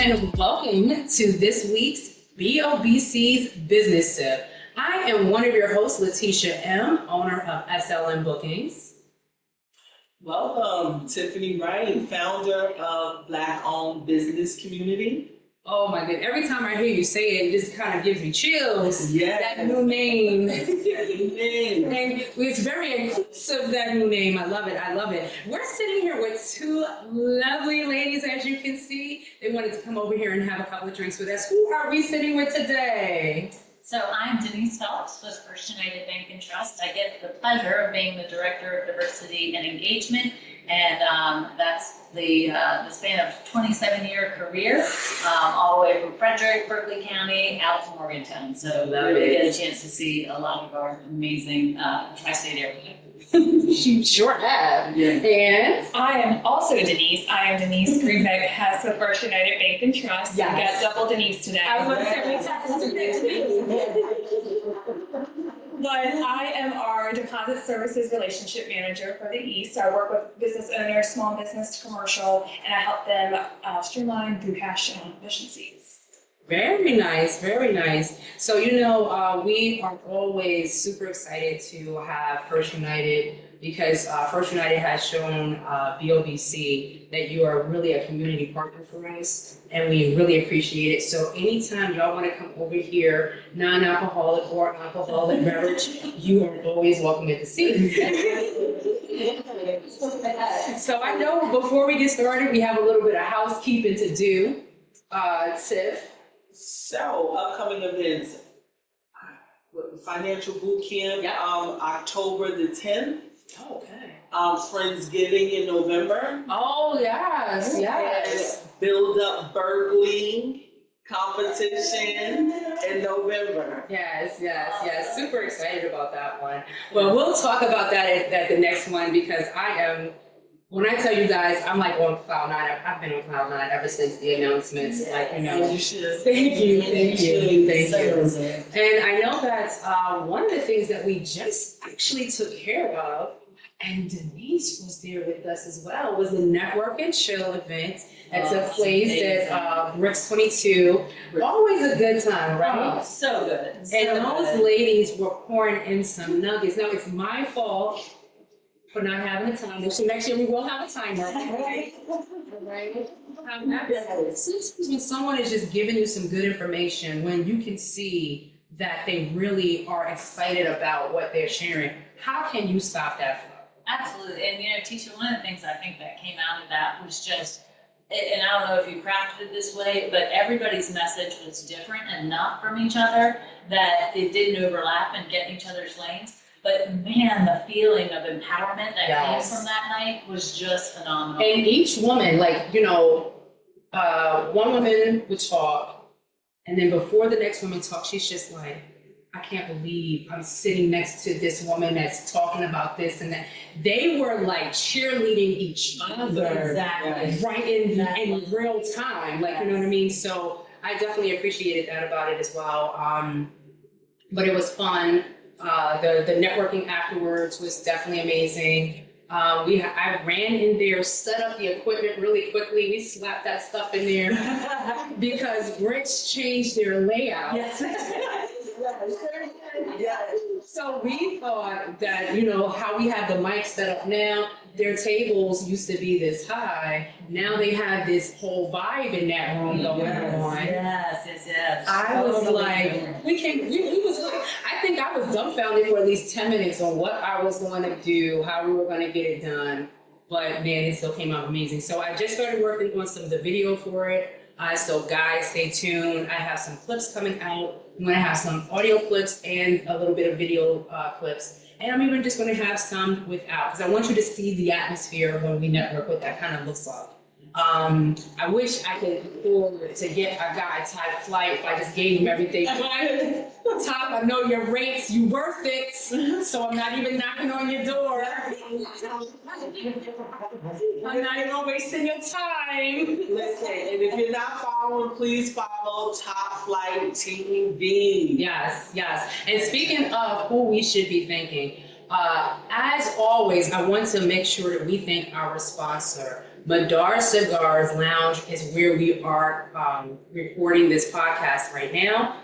and welcome to this week's BOBC's Business Tip. I am one of your hosts, Latisha M., owner of SLM Bookings. Welcome, Tiffany Wright, founder of Black-Owned Business Community. Oh my goodness, every time I hear you say it, it just kind of gives me chills. Yes. That new name. Amen. And it's very inclusive, that new name. I love it. I love it. We're sitting here with two lovely ladies, as you can see. They wanted to come over here and have a couple of drinks with us. Who are we sitting with today? So I'm Denise Phelps with First United Bank and Trust. I get the pleasure of being the Director of Diversity and Engagement, and that's the span of 27-year career, all the way from Frederick, Berkeley County, out to Morgantown. So really get a chance to see a lot of our amazing tri-state area. You sure have. Yeah. And I am also Denise. I am Denise Greenbeck, Hess with First United Bank and Trust. Yes. We got double Denise today. I was going to say, we have to do But I am our Deposit Services Relationship Manager for the East. I work with business owners, small business, commercial, and I help them streamline through cash and efficiencies. Very nice, very nice. So, we are always super excited to have First United because First United has shown BOBC that you are really a community partner for us, and we really appreciate it. So anytime y'all want to come over here, non-alcoholic or alcoholic beverage, you are always welcome at the seat. So I know before we get started, we have a little bit of housekeeping to do. Tiff. So, upcoming events. Financial Boot Camp, Yep. October the 10th. Okay. Friendsgiving in November. Oh, yes, yes. And Build Up Berkeley competition in November. Yes. Super excited about that one. Well, we'll talk about that at the next one because when I tell you guys, I'm like on cloud nine. I've been on cloud nine ever since the announcements. You should. Thank you. And And I know that one of the things that we just actually took care of, and Denise was there with us as well, was the Network and Chill event that took place at Bricks 22. Always a good time, right? Oh, so good. And those ladies were pouring in some nuggets. Now, it's my fault for not having a timer. So next year we will have a timer. Right? Sometimes when someone is just giving you some good information, when you can see that they really are excited about what they're sharing, how can you stop that flow? Absolutely. And Tisha, one of the things I think that came out of that was just, and I don't know if you crafted it this way, but everybody's message was different enough from each other that it didn't overlap and get in each other's lanes. But man, the feeling of empowerment that came from that night was just phenomenal. And each woman, one woman would talk, and then before the next woman talks, she's just like, I can't believe I'm sitting next to this woman that's talking about this and that. They were like cheerleading each other. Exactly. Right in real time. You know what I mean? So I definitely appreciated that about it as well. But it was fun. The networking afterwards was definitely amazing. I ran in there, set up the equipment really quickly. We slapped that stuff in there because Bricks changed their layout. Yes. So we thought that, how we have the mic set up now, their tables used to be this high. Now they have this whole vibe in that room going on. Yes. I was like, I think I was dumbfounded for at least 10 minutes on what I was going to do, how we were going to get it done. But man, it still came out amazing. So I just started working on some of the video for it. So guys, stay tuned. I have some clips coming out. I'm going to have some audio clips and a little bit of video clips. And I'm even just going to have some without, because I want you to see the atmosphere when we network, what that kind of looks like. I wish I could afford to get a guy type flight if I just gave him everything. Top, I know your rates, you worth it, so I'm not even knocking on your door. I'm not even wasting your time. Listen, and if you're not following, please follow Top Flight TV. Yes. And speaking of who we should be thanking, as always, I want to make sure that we thank our sponsor, Madar Cigars Lounge is where we are recording this podcast right now.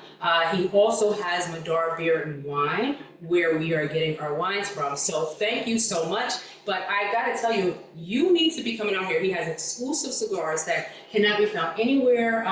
He also has Madar Beer and Wine, where we are getting our wines from. So thank you so much. But I gotta tell you, you need to be coming out here. He has exclusive cigars that cannot be found anywhere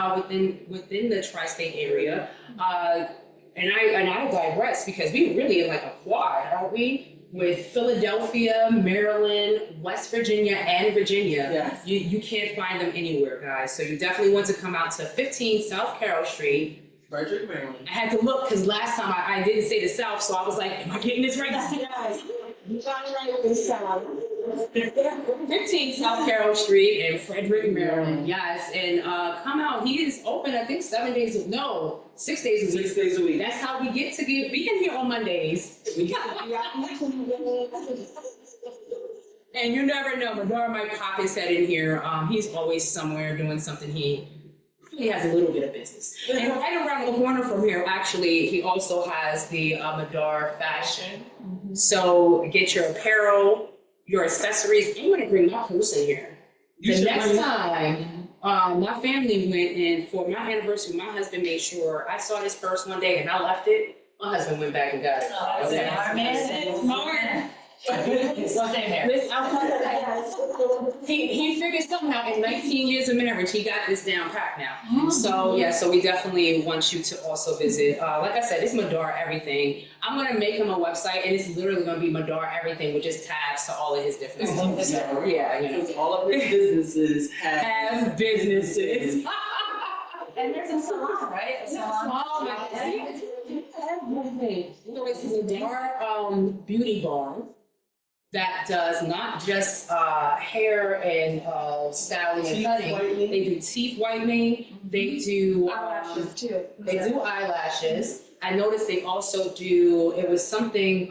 within the tri-state area. And I digress because we really in like a quad, aren't we? With Philadelphia, Maryland, West Virginia, and Virginia. Yes. You can't find them anywhere, guys. So you definitely want to come out to 15 South Carroll Street. Frederick, Maryland. I had to look because last time I didn't say the South, so I was like, am I getting this right? Yes. You got it right this time. 15 South Carroll Street in Frederick, Maryland. Yes, and come out. He is open, I think 6 days a week. 6 days a week. That's how we get to be in here on Mondays. And you never know, Madar might pop his head in here. He's always somewhere doing something. He has a little bit of business. And right around the corner from here, actually, he also has the Madar Fashion. So get your apparel, your accessories, and you want to bring my purse in here. The next time my family went in for my anniversary, my husband made sure I saw this purse one day and I left it. My husband went back and got it. Oh, Okay. Smart. He figured something out. In 19 years of marriage, he got this down pat now. So yeah, so we definitely want you to also visit. Like I said, it's Madar Everything. I'm gonna make him a website, and it's literally gonna be Madar Everything with just tabs to all of his different stuff. So, yeah, you know. Because all of his businesses have businesses. And there's a salon, right? A salon. Oh my God. Everything. So it's Madar Beauty Bar that does not just hair and styling and Teeth cutting. whitening. They do teeth whitening. They do Eyelashes too. They do eyelashes. I noticed they also do. It was something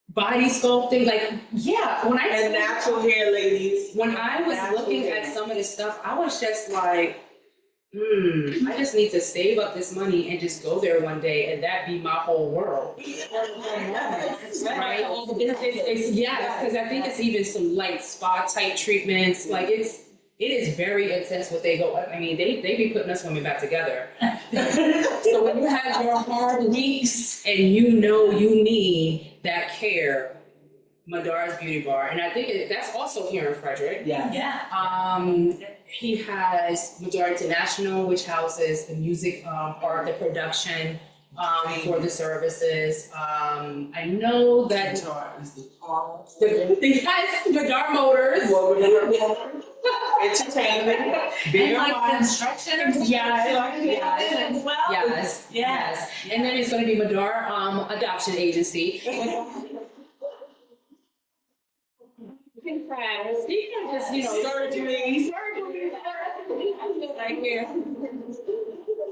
body sculpting. Like when I and natural hair, ladies. when I was Natural looking hair. at some of this stuff, I was just like, I just need to save up this money and just go there one day, and that be my whole world. Right? Yes, because I think it's even some light spa type treatments. Like it is very intense what they go. I mean, they be putting us women back together. So when you have your hard weeks and you know you need that care, Madar's Beauty Bar, and I think that's also here in Frederick. Yeah. Yeah. He has Madar International, which houses the music part, the production for the services. I know that yes, Madar Motors. Entertainment. And like construction or something. Yes. As well. Yes. And then it's going to be Madar Adoption Agency. He can just, surgery. Right here.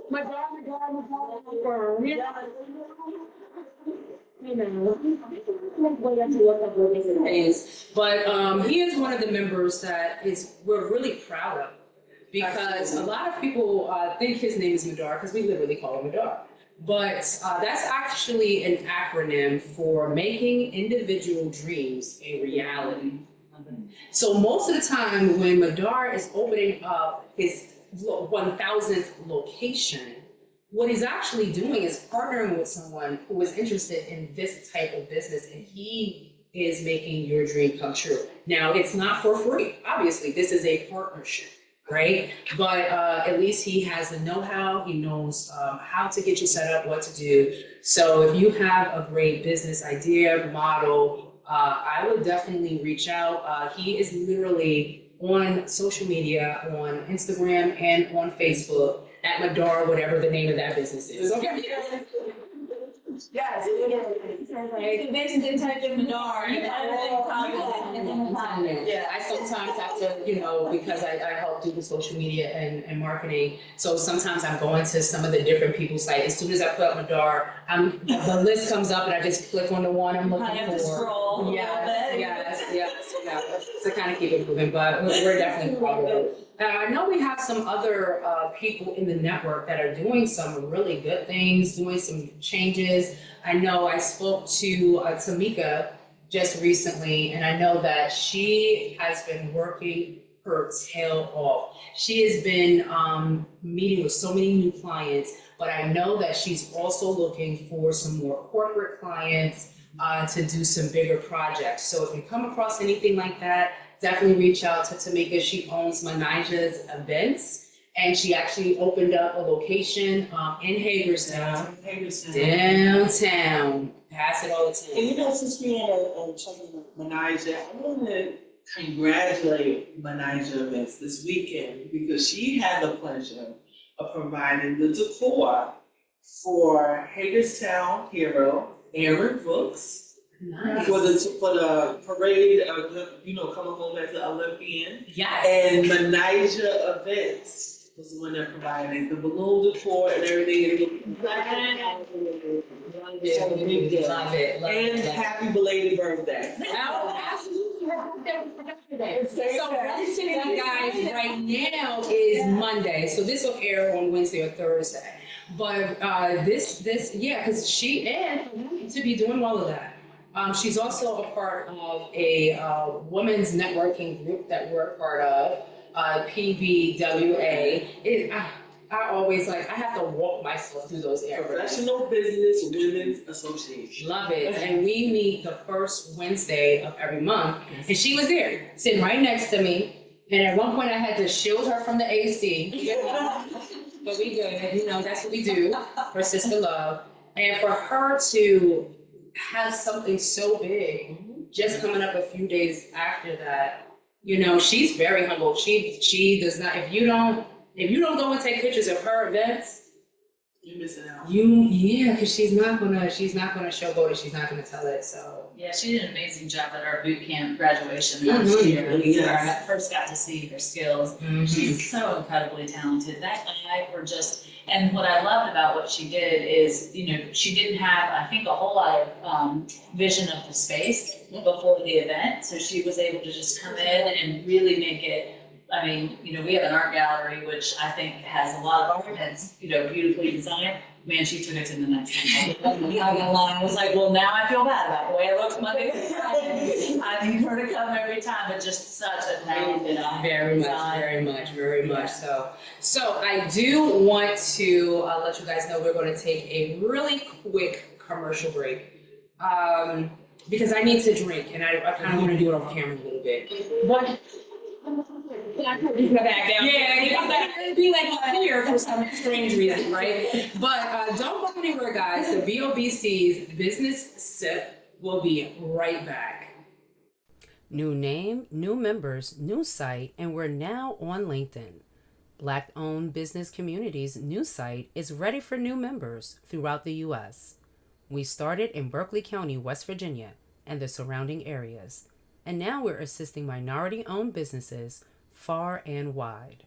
Madar. Way up to look up what it is. But he is one of the members that we're really proud of, because a lot of people think his name is Madar because we literally call him Madar. But that's actually an acronym for making individual dreams a reality. So most of the time when Madar is opening up his 1,000th location, what he's actually doing is partnering with someone who is interested in this type of business, and he is making your dream come true. Now, it's not for free. Obviously, this is a partnership, right? But at least he has the know-how. He knows how to get you set up, what to do. So if you have a great business idea, model, I would definitely reach out. He is literally on social media, on Instagram and on Facebook at Madar, whatever the name of that business is. Okay. Yes. So basically type in Madar and everything comes in. Yeah, I sometimes have to, because I help do the social media and marketing. So sometimes I'm going to some of the different people's sites. As soon as I put up Madar, the list comes up and I just click on the one I'm looking for. I have to scroll a little bit. Yes, to kind of keep it moving, but we're definitely proud of it. I know we have some other people in the network that are doing some really good things, doing some changes. I know I spoke to Tamika just recently, and I know that she has been working her tail off. She has been meeting with so many new clients, but I know that she's also looking for some more corporate clients to do some bigger projects. So if you come across anything like that, definitely reach out to Tamika. She owns Manija's Events, and she actually opened up a location in Hagerstown, downtown. Pass it all the time. And you know, since we on talking Manija, I want to congratulate Manija Events this weekend because she had the pleasure of providing the decor for Hagerstown hero Aaron Brooks Nice. for the parade of coming home as an Olympian. Yes. And Manija Events was the one that provided the balloon decor and everything. Love it. And happy belated birthday. Oh, absolutely. Her birthday was yesterday. So Wednesday, guys, right now is Monday. So this will air on Wednesday or Thursday. But yeah, because she and to be doing all of that. She's also a part of a women's networking group that we're a part of, PBWA. I always I have to walk myself through those areas. Professional Business Women's Association. Love it. And we meet the first Wednesday of every month. And she was there, sitting right next to me. And at one point I had to shield her from the AC. But we good, that's what we do for Sister Love. And for her to have something so big, just coming up a few days after that, she's very humble. She does not, if you don't go and take pictures of her events, you're missing out. Because she's not gonna showboat it. She's not gonna tell it. So yeah, she did an amazing job at our boot camp graduation Mhm. last year. Yes. Where I first got to see her skills. She's so incredibly talented. That eye were just, and what I loved about what she did is, she didn't have, I think, a whole lot of vision of the space before the event. So she was able to just come in and really make it. I mean, we have an art gallery, which I think has a lot of art that's, beautifully designed. Man, she took it to the next level. I'm not gonna lie. I was like, well, now I feel bad about the way it looks Monday through Friday. I need her to come every time, but just such a talented eye. Very much so. So I do want to let you guys know we're going to take a really quick commercial break because I need to drink, and I kind of want to do it off camera a little bit. But it'd be like here for some strange reason, right? But don't go anywhere, guys. The BOBC's Business Sip will be right back. New name, new members, new site, and we're now on LinkedIn. Black-owned business community's new site is ready for new members throughout the U.S. We started in Berkeley County, West Virginia, and the surrounding areas, and now we're assisting minority-owned businesses far and wide.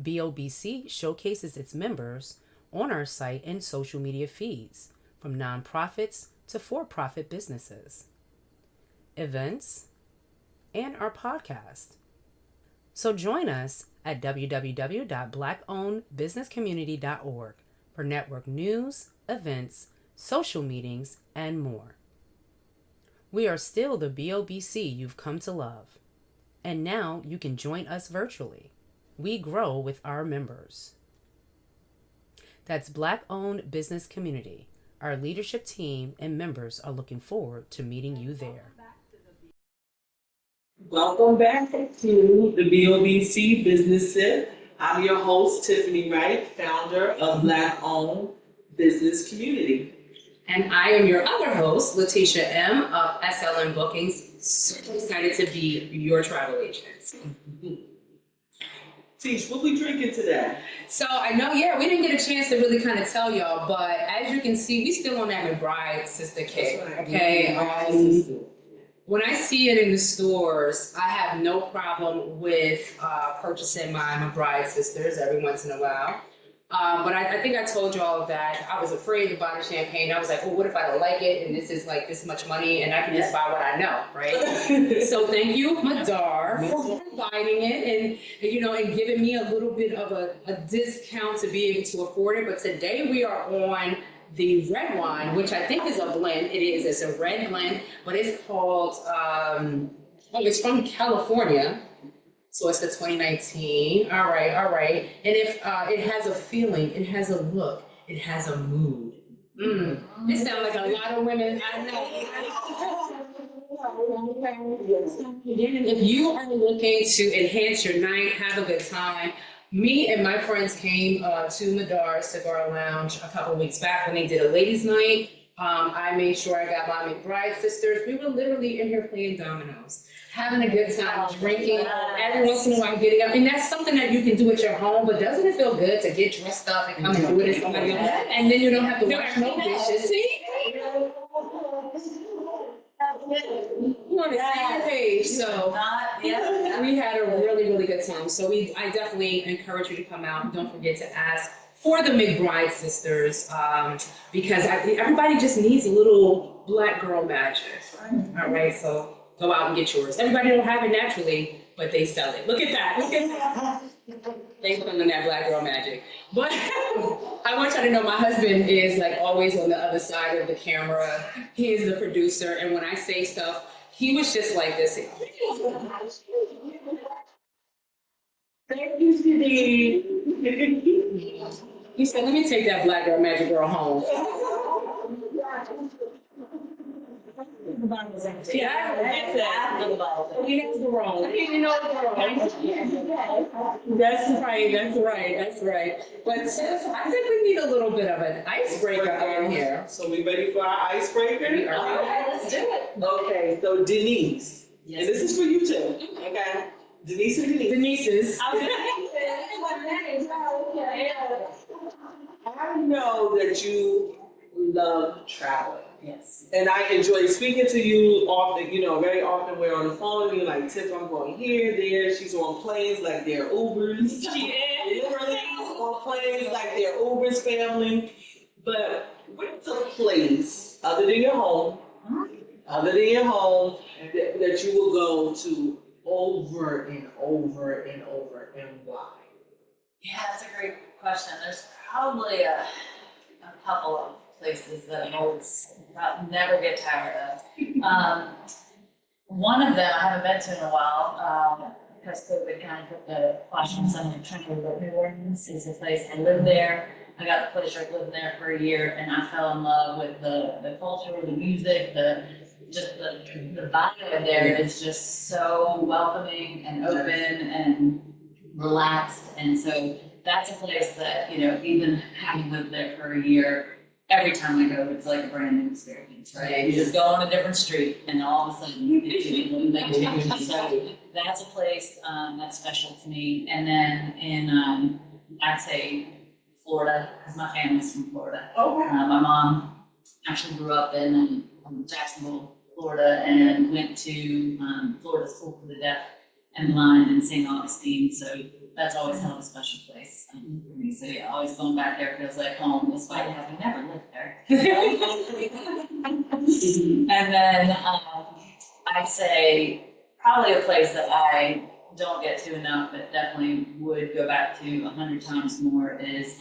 BOBC showcases its members on our site and social media feeds, from nonprofits to for-profit businesses, events, and our podcast. So join us at www.blackownedbusinesscommunity.org for network news, events, social meetings, and more. We are still the BOBC you've come to love. And now you can join us virtually. We grow with our members. That's Black-owned business community. Our leadership team and members are looking forward to meeting you there. Welcome back to the BOBC Business Sip. I'm your host, Tiffany Wright, founder of Black-owned Business Community. And I am your other host, Latisha M. of SLM Bookings. So excited to be your travel agent. Tish, what we drinking today? So I know, we didn't get a chance to really kind of tell y'all, but as you can see, we still on that McBride sister kick, okay? When I see it in the stores, I have no problem with purchasing my McBride sisters every once in a while. But I think I told you all that I was afraid to buy the champagne. I was like, well, what if I don't like it? And this is like this much money and I can just buy what I know, right? So thank you, Madar, for providing it and giving me a little bit of a discount to be able to afford it. But today we are on the red wine, which I think is a blend. It's a red blend, but it's called, it's from California. So it's the 2019. All right. And if it has a feeling, it has a look, it has a mood. It sounds like a lot of women I know. If you are looking to enhance your night, have a good time, me and my friends came to Madar's Cigar Lounge a couple weeks back when they did a ladies' night. I made sure I got my McBride sisters. We were literally in here playing dominoes, having a good time, drinking, every once in a while getting up. And that's something that you can do at your home, but doesn't it feel good to get dressed up and come and do it at somebody else? And then you don't have to wash no dishes. See? You on the same page, so we had a really, really good time. So I definitely encourage you to come out. Don't forget to ask for the McBride sisters, because everybody just needs a little black girl magic. All right, so go out and get yours. Everybody don't have it naturally, but they sell it. Look at that. They put in that black girl magic. But I want y'all to know my husband is like always on the other side of the camera. He is the producer, and when I say stuff, he was just like this. Thank you, Denise. He said, let me take that black girl magic girl home. Yeah, that's the wrong. That's right. But Tiff, I think we need a little bit of an icebreaker in here. So we ready for our icebreaker? Okay, let's do it. Okay, so Denise, and this is for you too, okay? Denise and Denise. Denise's. I know that you love traveling. Yes. And I enjoy speaking to you often, very often we're on the phone and you're like, Tiff, I'm going here, there. She's on planes like they're Ubers. She is. Literally on planes like they're Ubers, family. But what's a place, other than your home, that you will go to over and over and over, and why? Yeah, that's a great question. There's probably a couple of places that I'll never get tired of. One of them I haven't been to in a while, because COVID kind of put the flash on some of the country, but New Orleans is a place. I lived there. I got the pleasure of living there for a year, and I fell in love with the culture, the music, the vibe there is just so welcoming and open and relaxed. And so that's a place that, even having lived there for a year, every time I go, it's like a brand new experience, right? You just go on a different street and all of a sudden it's changes. So that's a place that's special to me. And then in, I'd say Florida, because my family's from Florida. My mom actually grew up in Jacksonville, Florida, and went to Florida School for the Deaf and Blind in St. Augustine. So that's always held a special place for me. So yeah, always going back there feels like home, despite having never lived there. And then I'd say probably a place that I don't get to enough, but definitely would go back to 100 times more is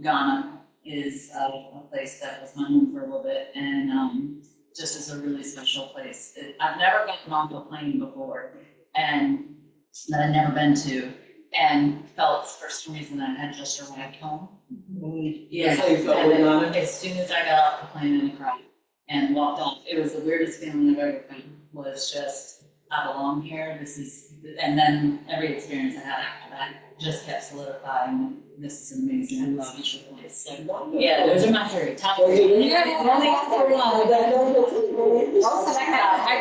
Ghana. Is a place that was my home for a little bit, and just is a really special place. I've never gotten off a plane before, and that I'd never been to, and Phelps, for some reason, I had just arrived home. Yeah, and then as soon as I got off the plane and cried and walked off, it was the weirdest feeling I've ever felt. Was just, I belong here. This is, and then every experience I had after that just kept solidifying. This is an amazing and special place. So, yeah, those are my three. Top three. I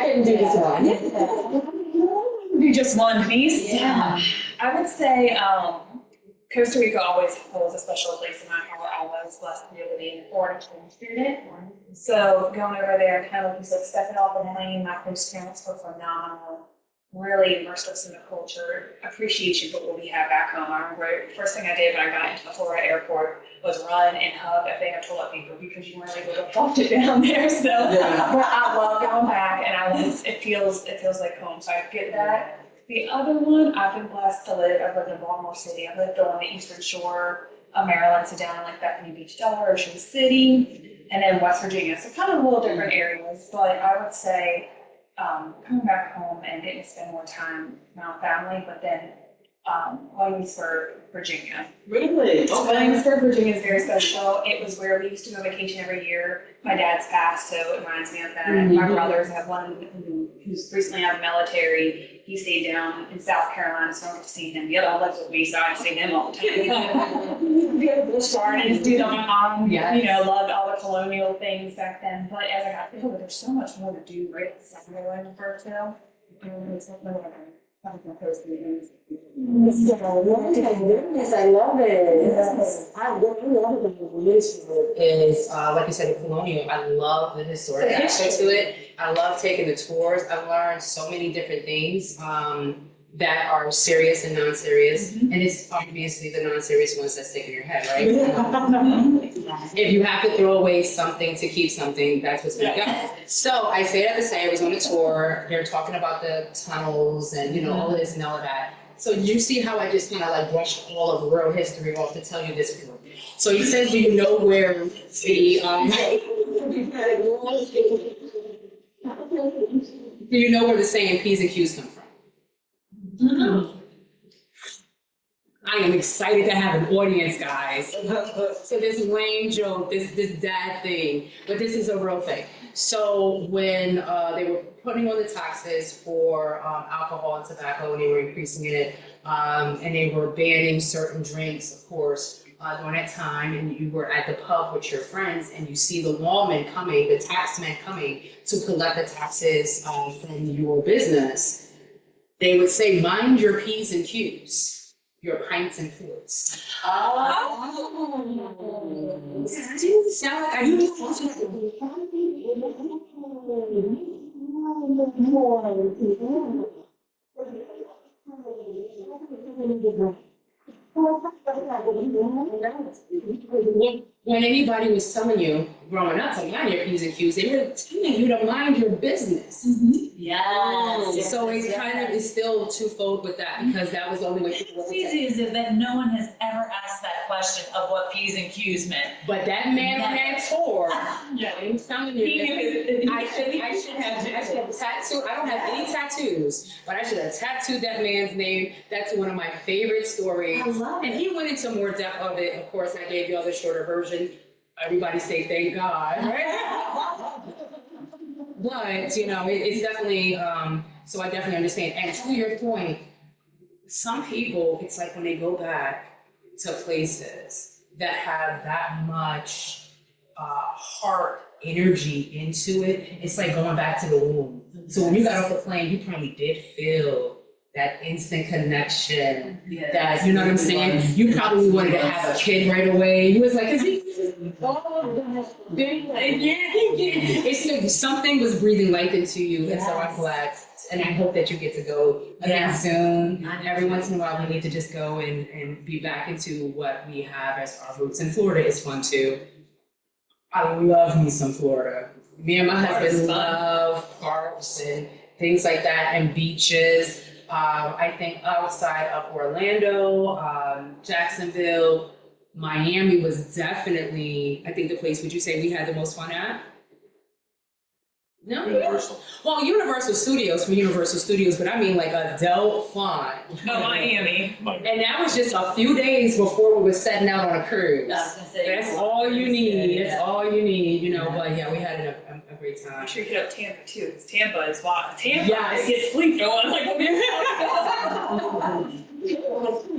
couldn't do this one. Do just one piece? Yeah. I would say Costa Rica always holds a special place in my heart. I was blessed to be able to be an foreign exchange student. So going over there, kind of like you said, stepping off the plane, my host parents were phenomenal. Really immersed us in the culture, appreciation for what we have back home. I remember the first thing I did when I got into the Florida airport was run and hug a thing of toilet paper because you weren't able to flush it down there. So but I love going back, and it feels like home. So I get that. The other one, I've been blessed to live. I've lived in Baltimore City. I've lived on the Eastern Shore of Maryland, so down in like Bethany Beach, Delaware, Ocean City. and then West Virginia. So kind of a little different areas, but I would say coming back home and getting to spend more time with my family, but then Williamsburg, Virginia. Really? So Williamsburg, Virginia is very special. It was where we used to go on vacation every year. My dad's passed, so it reminds me of that. My brothers have one who's recently out of the military. He stayed down in South Carolina, so I don't get to see him. The other one lives with me, so I see him all the time. We have bush gardens, do that. My mom, loved all the colonial things back then. But as I got older, there's so much more to do right at the center of Williamsburg, so. It's like whatever. Yes, I love it. Yes. I really love it. Is like you said, the colonial. I love the historic aspect to it. I love taking the tours. I've learned so many different things that are serious and non-serious, and it's obviously the non-serious ones that stick in your head, right? If you have to throw away something to keep something, that's what's going to go. So I say that to say I was on a tour. They're talking about the tunnels and all of this and all of that. So you see how I just kind of like brushed all of real history off to tell you this group. So he says, do you know where the do you know where the saying P's and Q's come from? I am excited to have an audience, guys. So this lame joke, this dad thing, but this is a real thing. So when they were putting on the taxes for alcohol and tobacco, and they were increasing it, and they were banning certain drinks, of course, during that time, and you were at the pub with your friends, and you see the lawman coming, the taxman coming to collect the taxes from your business, they would say, mind your P's and Q's, your pints and forks. Didn't sound like I knew when anybody was telling you growing up to mind your P's and Q's, they were telling you to mind your business. Yes. So it kind of is still twofold with that, because that was the only way people What's easy is that no one has ever asked that question of what P's and Q's meant. But that man on that tour, I'm telling you, I should have tattooed. I don't have any tattoos, but I should have tattooed that man's name. That's one of my favorite stories. I love it. And he went into more depth of it. Of course, I gave you all the shorter version. Everybody say thank God, right? But it's definitely. So I definitely understand. And to your point, some people, it's like when they go back to places that have that much heart energy into it, it's like going back to the womb. So when you got off the plane, you probably did feel that instant connection. Yes. That, you know what I'm saying? You probably wanted to have a kid right away. You was like, is he? It's like something was breathing life into you, and so I'm glad. And I hope that you get to go again soon. Every once in a while, we need to just go and be back into what we have as our roots. And Florida is fun too. I love me some Florida. Me and my husband love parks and things like that, and beaches. I think outside of Orlando, Jacksonville, Miami was definitely, I think, the place, would you say, we had the most fun at? No? Universal. Well, Universal Studios for Universal Studios, but I mean like adult fun. Oh, Miami. And that was just a few days before we were setting out on a cruise. I was gonna say, That's all you need. That's all you need, But yeah, we had a great time. I'm sure you could have Tampa too, because Tampa is wild. Tampa, Yes. get sleep going. Like,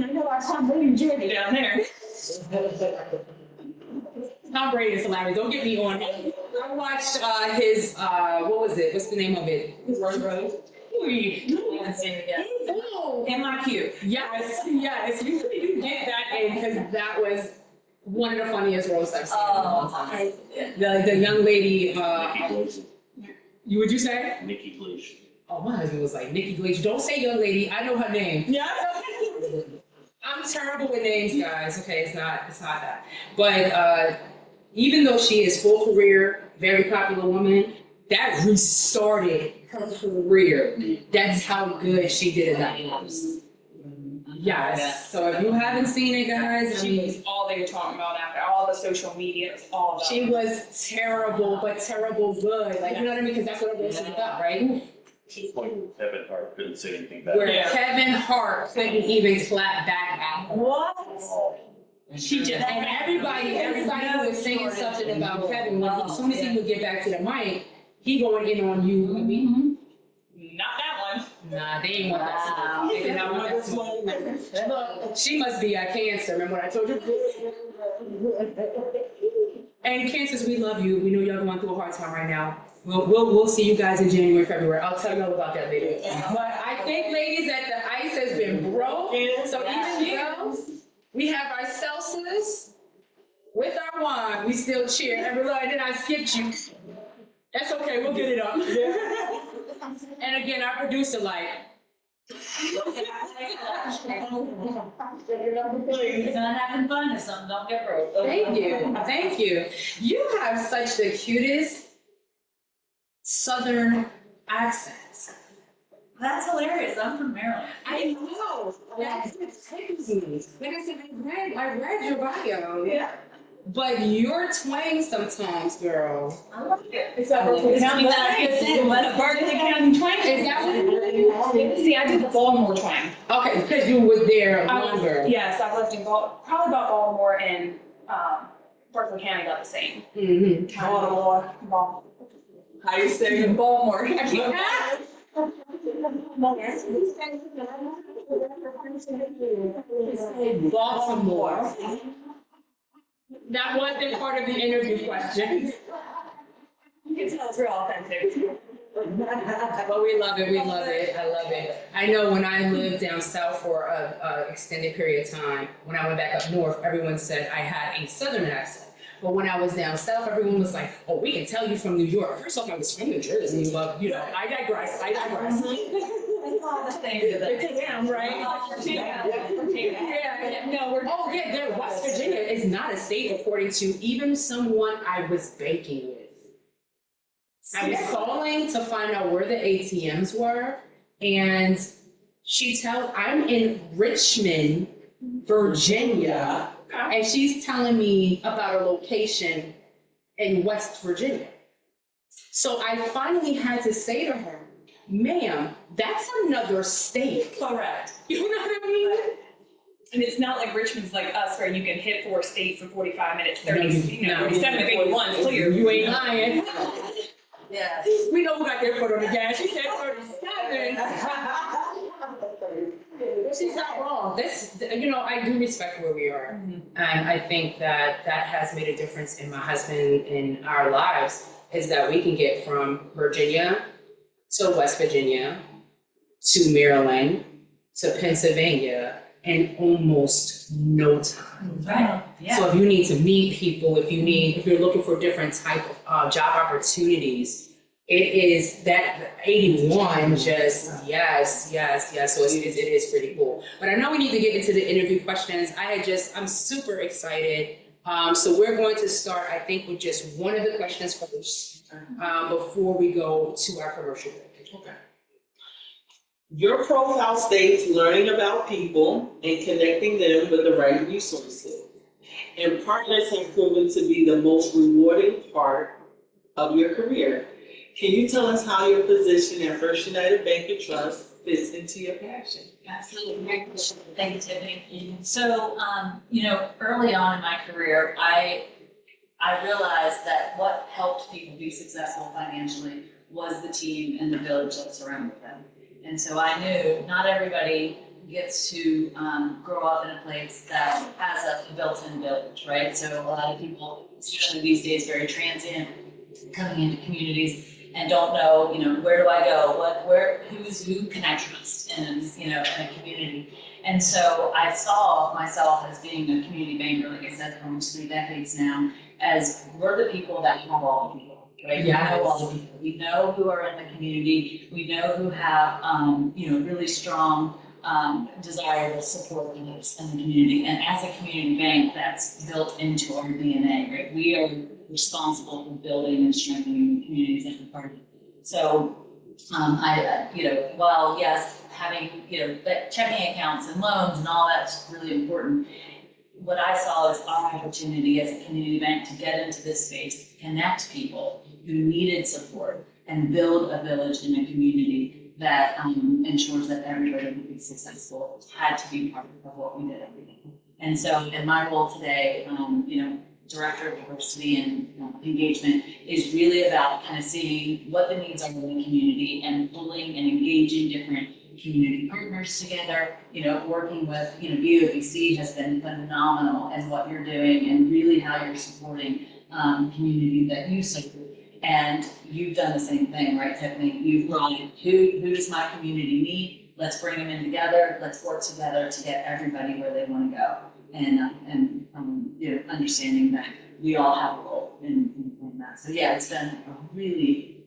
I know our Tom Brady journey down there. Tom Brady is hilarious. Don't get me on him. I watched his, what was it? What's the name of it? His Rose Rose. MIQ. Yes. You get that in, because that was one of the funniest roasts I've seen in a long time. The young lady, would you say? Nikki Glacier. Oh, my husband was like, Nikki Glacier. Don't say young lady. I know her name. Yeah. I'm terrible with names, guys. Okay, it's not that. But even though she is full career, very popular woman, that restarted her career. That's how good she did in that house. Yes, so if you haven't seen it, guys, I She mean, was all they were talking about after all the social media, it was all about. she was terrible, but terrible good, like, you know what I mean, because that's what a roast is about, right? Kevin Hart couldn't say anything back. Where Yeah. Kevin Hart couldn't even clap back at her. What? She just, and everybody was saying something about Kevin, when as soon as he would get back to the mic, he going in on you, I mean, Not that one. nah, they ain't want that smoke. They did not want that smoke. Look, she must be a Cancer, remember what I told you? And Cancers, we love you, we know y'all going through a hard time right now. We'll see you guys in January, February, I'll tell you all about that later. But I think, ladies, that the ice has been broke, so even though we have our seltzers with our wine, we still cheer, and we're like, then I skipped you. That's okay, we'll get it up. And again, our producer like. It's not having fun if something don't get broke. Thank you, thank you. You have such the cutest Southern accents. That's hilarious. I'm from Maryland. I know. That's crazy. Like I said, I read your bio. Yeah. But your twang sometimes, girl. I love it. It's a Berkeley County twang. Berkeley County twang. Is that what it is? See, I did the Baltimore twang. Okay, because you were there I was- longer. Yes, I lived in probably about Baltimore and Berkeley County about the same. Mm-hmm. Baltimore. How you say it? Baltimore. Baltimore. That wasn't part of the interview question. You can tell it's real authentic. But we love it, I love it. I know when I lived down south for a extended period of time, when I went back up north, everyone said I had a southern accent. But when I was down south, everyone was like, oh, we can tell you from New York. First off, I was from New Jersey, but you know, I digress. It's all the same to them. Damn, right? Yeah, no, oh yeah, West Virginia is not a state according to even someone I was baking with. I was calling to find out where the ATMs were, and I'm in Richmond, Virginia, and she's telling me about a location in West Virginia. So I finally had to say to her, ma'am, that's another state. Correct. You know what I mean? And it's not like Richmond's like us where you can hit 4 states in 45 minutes, 30, No, 37 to 51 is clear. You ain't lying. Yeah. We know who got their foot on the gas. She said 37. She's not wrong. I do respect where we are. And I think that has made a difference in my husband, in our lives, is that we can get from Virginia to West Virginia to Maryland to Pennsylvania in almost no time. Right. Yeah. So if you need to meet people, if you're looking for different type of job opportunities, it is that 81 just, yes. So it is pretty cool. But I know we need to get into the interview questions. I'm super excited. So we're going to start, I think, with just one of the questions first, before we go to our commercial break. Okay. Your profile states learning about people and connecting them with the right resources. And partners have proven to be the most rewarding part of your career. Can you tell us how your position at First United Bank and Trust fits into your passion? Absolutely. Great question. Thank you, Tiffany. So, early on in my career, I realized that what helped people be successful financially was the team and the village that surrounded them. And so I knew not everybody gets to grow up in a place that has a built-in village, right? So a lot of people, especially these days, very transient, coming into communities and don't know, where do I go? Who can I trust in a community? And so I saw myself as being a community banker, like I said, for almost 3 decades now, as we're the people that have all the people, right? Yes. We know all the people. We know who are in the community. We know who have, really strong desire to support us in the community. And as a community bank, that's built into our DNA, right? We are responsible for building and strengthening the communities that we're part of. So while yes, having, checking accounts and loans and all that's really important, what I saw is our opportunity as a community bank to get into this space, connect people who needed support, and build a village in a community that ensures that everybody would be successful, had to be part of what we did every day. And so in my role today, Director of Diversity and Engagement is really about kind of seeing what the needs are in the community and pulling and engaging different community partners together, working with, BOBC has been phenomenal in what you're doing and really how you're supporting community that you serve. And you've done the same thing, right, Tiffany? You've brought in who does my community need? Let's bring them in together. Let's work together to get everybody where they want to go. And understanding that we all have a role in that. So yeah, it's been a really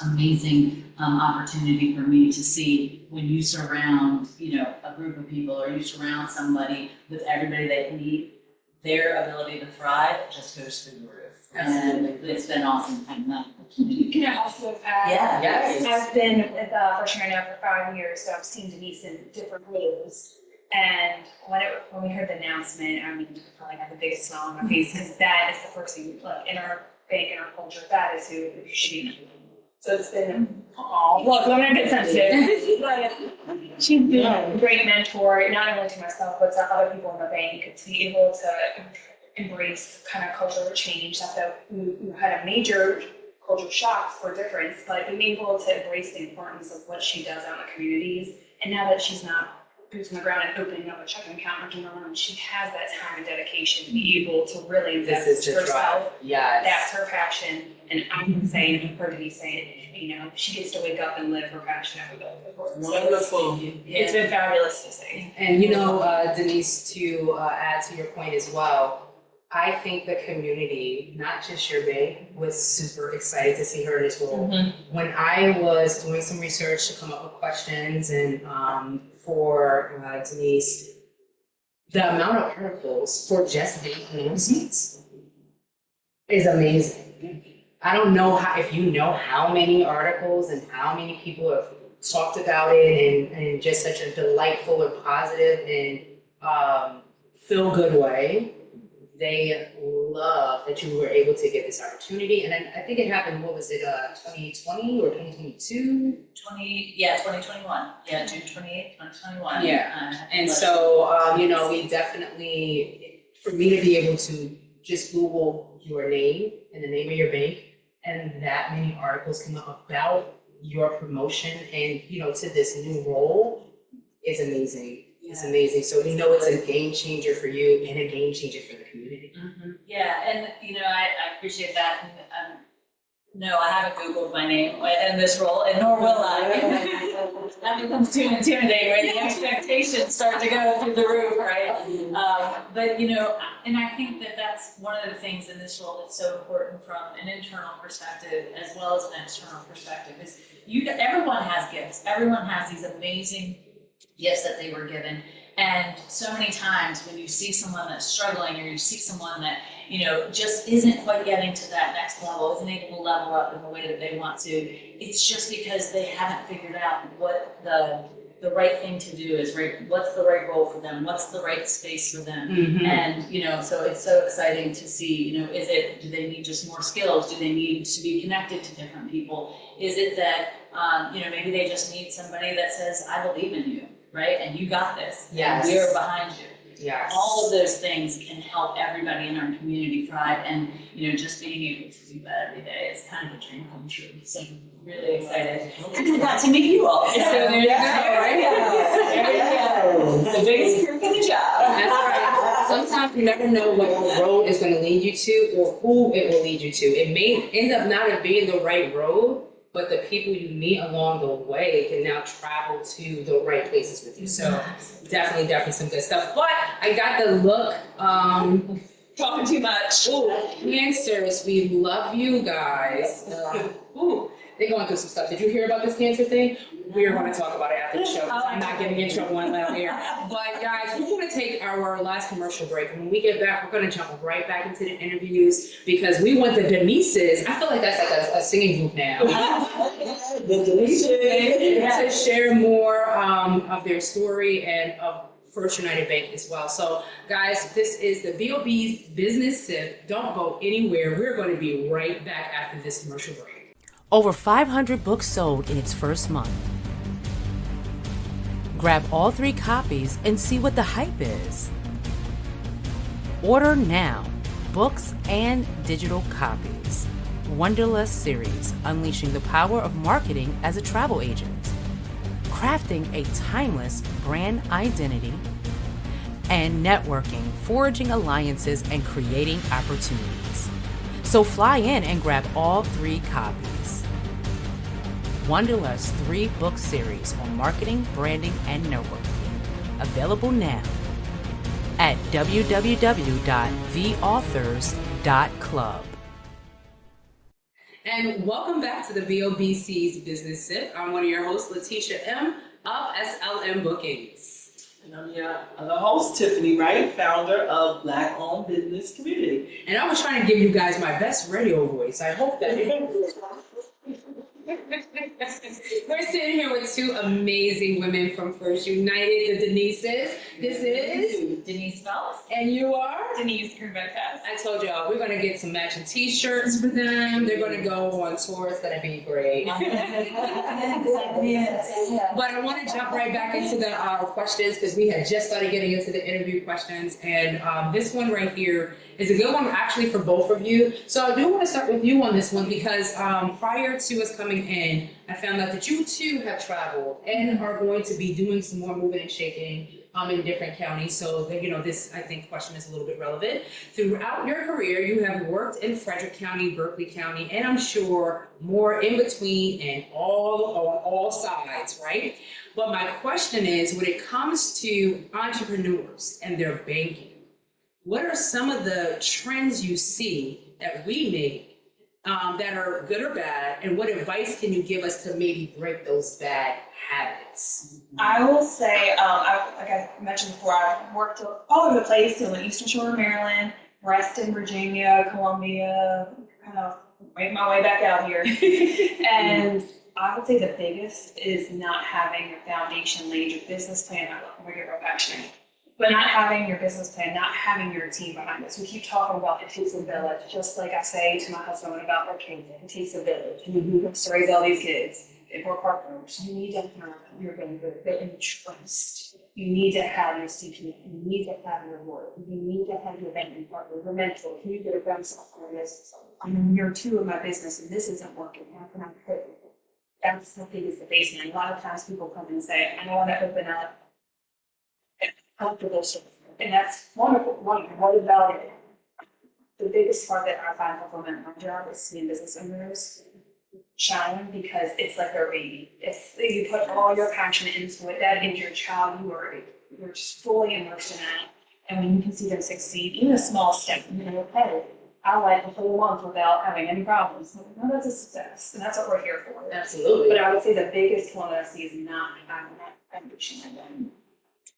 amazing opportunity for me to see when you surround, a group of people or you surround somebody with everybody they need, their ability to thrive just goes through the roof. And it's been awesome having that opportunity. Can I also add? Yeah. Yes. I've been at the First Year now for 5 years, so I've seen Denise in different roles. And when we heard the announcement, I probably had the biggest smile on my face because that is the first thing we put in our bank, in our culture. That is who she. So it's been, look, I'm gonna get sensitive. But she's been a great mentor, not only to myself, but to other people in the bank, to be able to embrace kind of cultural change. That we had a major cultural shock for difference, but being able to embrace the importance of what she does out in the communities. And now that she's not boots on the ground and opening up a checking account or doing her own, she has that time and dedication to be able to really invest in herself. Yes. That's her passion. And I can say, and you've heard me say it, she gets to wake up and live her passion every day. Wonderful. It's been fabulous to see. And Denise, to add to your point as well, I think the community, not just your bank, was super excited to see her in this role. Mm-hmm. When I was doing some research to come up with questions and for Denise, the amount of articles for just bank announcements is amazing. I don't know if you know how many articles and how many people have talked about it and just such a delightful and positive and feel-good way. They love that you were able to get this opportunity. And then I think it happened, 2020 or 2022? 2021. Yeah, June 28th, 2021. Yeah. And so, we definitely, for me to be able to just Google your name and the name of your bank, and that many articles come up about your promotion and, to this new role is amazing. It's amazing. So it's a game changer for you and a game changer for the community. Mm-hmm. Yeah, and I appreciate that. And, no, I haven't Googled my name in this role, and nor will I. That becomes too intimidating when the expectations start to go through the roof, right? But and I think that that's one of the things in this role that's so important from an internal perspective as well as an external perspective is everyone has gifts. Everyone has these amazing gifts that they were given. And so many times when you see someone that's struggling or you see someone that, just isn't quite getting to that next level, isn't able to level up in the way that they want to, it's just because they haven't figured out what the right thing to do is, right? What's the right role for them? What's the right space for them? Mm-hmm. And, so it's so exciting to see, do they need just more skills? Do they need to be connected to different people? Is it that, maybe they just need somebody that says, I believe in you, right? And you got this. Yes. And we're behind you. Yes. All of those things can help everybody in our community thrive, and just being able to do that every day is kind of a dream come true. So I'm really excited. I got to meet you all. So there you go. There you go. The biggest group in the job. That's right. Sometimes you never know what road is going to lead you to or who it will lead you to. It may end up not being the right road, but the people you meet along the way can now travel to the right places with you. So definitely some good stuff. But I got the look. Talking too much. Answers. We love you guys. They're going through some stuff. Did you hear about this cancer thing? We're going to talk about it after the show. 'Cause I'm not getting in trouble on loud here. But guys, we're going to take our last commercial break. And when we get back, we're going to jump right back into the interviews because we want the Denises. I feel like that's like a singing group now. To share more of their story and of First United Bank as well. So guys, this is the BOB's Business Sip. Don't go anywhere. We're going to be right back after this commercial break. Over 500 books sold in its first month. Grab all 3 copies and see what the hype is. Order now, books and digital copies. Wanderlust series, unleashing the power of marketing as a travel agent. Crafting a timeless brand identity, and networking, forging alliances, and creating opportunities. So fly in and grab all 3 copies. Wanderlust 3-book series on marketing, branding, and networking. Available now at www.theauthors.club. And welcome back to the BOBC's Business Sip. I'm one of your hosts, Latisha M. of SLM Bookings. And I'm your other host, Tiffany, right? Founder of Black-Owned Business Community. And I was trying to give you guys my best radio voice. I hope that we're sitting here with 2 amazing women from First United, the Denises. This is Denise Phelps. and you are? Denise Hess. I told y'all, we're going to get some matching t-shirts for them. They're going to go on tour. It's going to be great. But I want to jump right back into the questions because we had just started getting into the interview questions. And this one right here is a good one actually for both of you. So I do want to start with you on this one because prior to us coming in, I found out that you too have traveled and are going to be doing some more moving and shaking in different counties. So, this, I think, question is a little bit relevant. Throughout your career, you have worked in Frederick County, Berkeley County, and I'm sure more in between and on all sides, right? But my question is, when it comes to entrepreneurs and their banking, what are some of the trends you see that we make that are good or bad, and what advice can you give us to maybe break those bad habits? I will say, like I mentioned before, I've worked all over the place, on the Eastern Shore of Maryland, Reston, Virginia, Columbia, kind of make my way back out here. And I would say the biggest is not having your foundation laid, your business plan. I'm going to get real passionate. But not having your business plan, not having your team behind us. We keep talking about it takes a village, just like I say to my husband about our kids, it takes a village. To raise all these kids. If we're partners, you need to have your vendor and trust. You need to have your CPA. You need to have your lawyer. You need to have your banking partner, your mentor. You need to run software business. I'm in year 2 of my business and this isn't working. How can I quit? That's the thing is the basement. A lot of times people come and say, I want to open up comfortable stuff. And that's wonderful. What about it? The biggest part that I find fulfillment in my job is seeing business owners shine because it's like their baby. You put all your passion into it. That is your child. You're just fully immersed in that. And when you can see them succeed, even a small step, hey, I went the whole month without having any problems. No, that's a success. And that's what we're here for. Absolutely. But I would say the biggest one that I see is not having that foundation.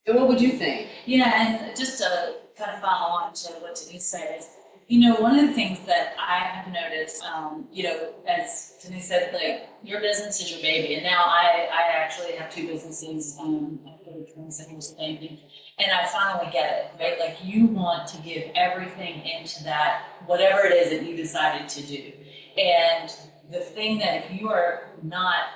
And what would you think? Yeah, and just to kind of follow on to what Denise said is, one of the things that I have noticed, as Denise said, like your business is your baby, and now I actually have 2 businesses. Banking, and I finally get it, right? Like you want to give everything into that, whatever it is that you decided to do, and the thing that if you are not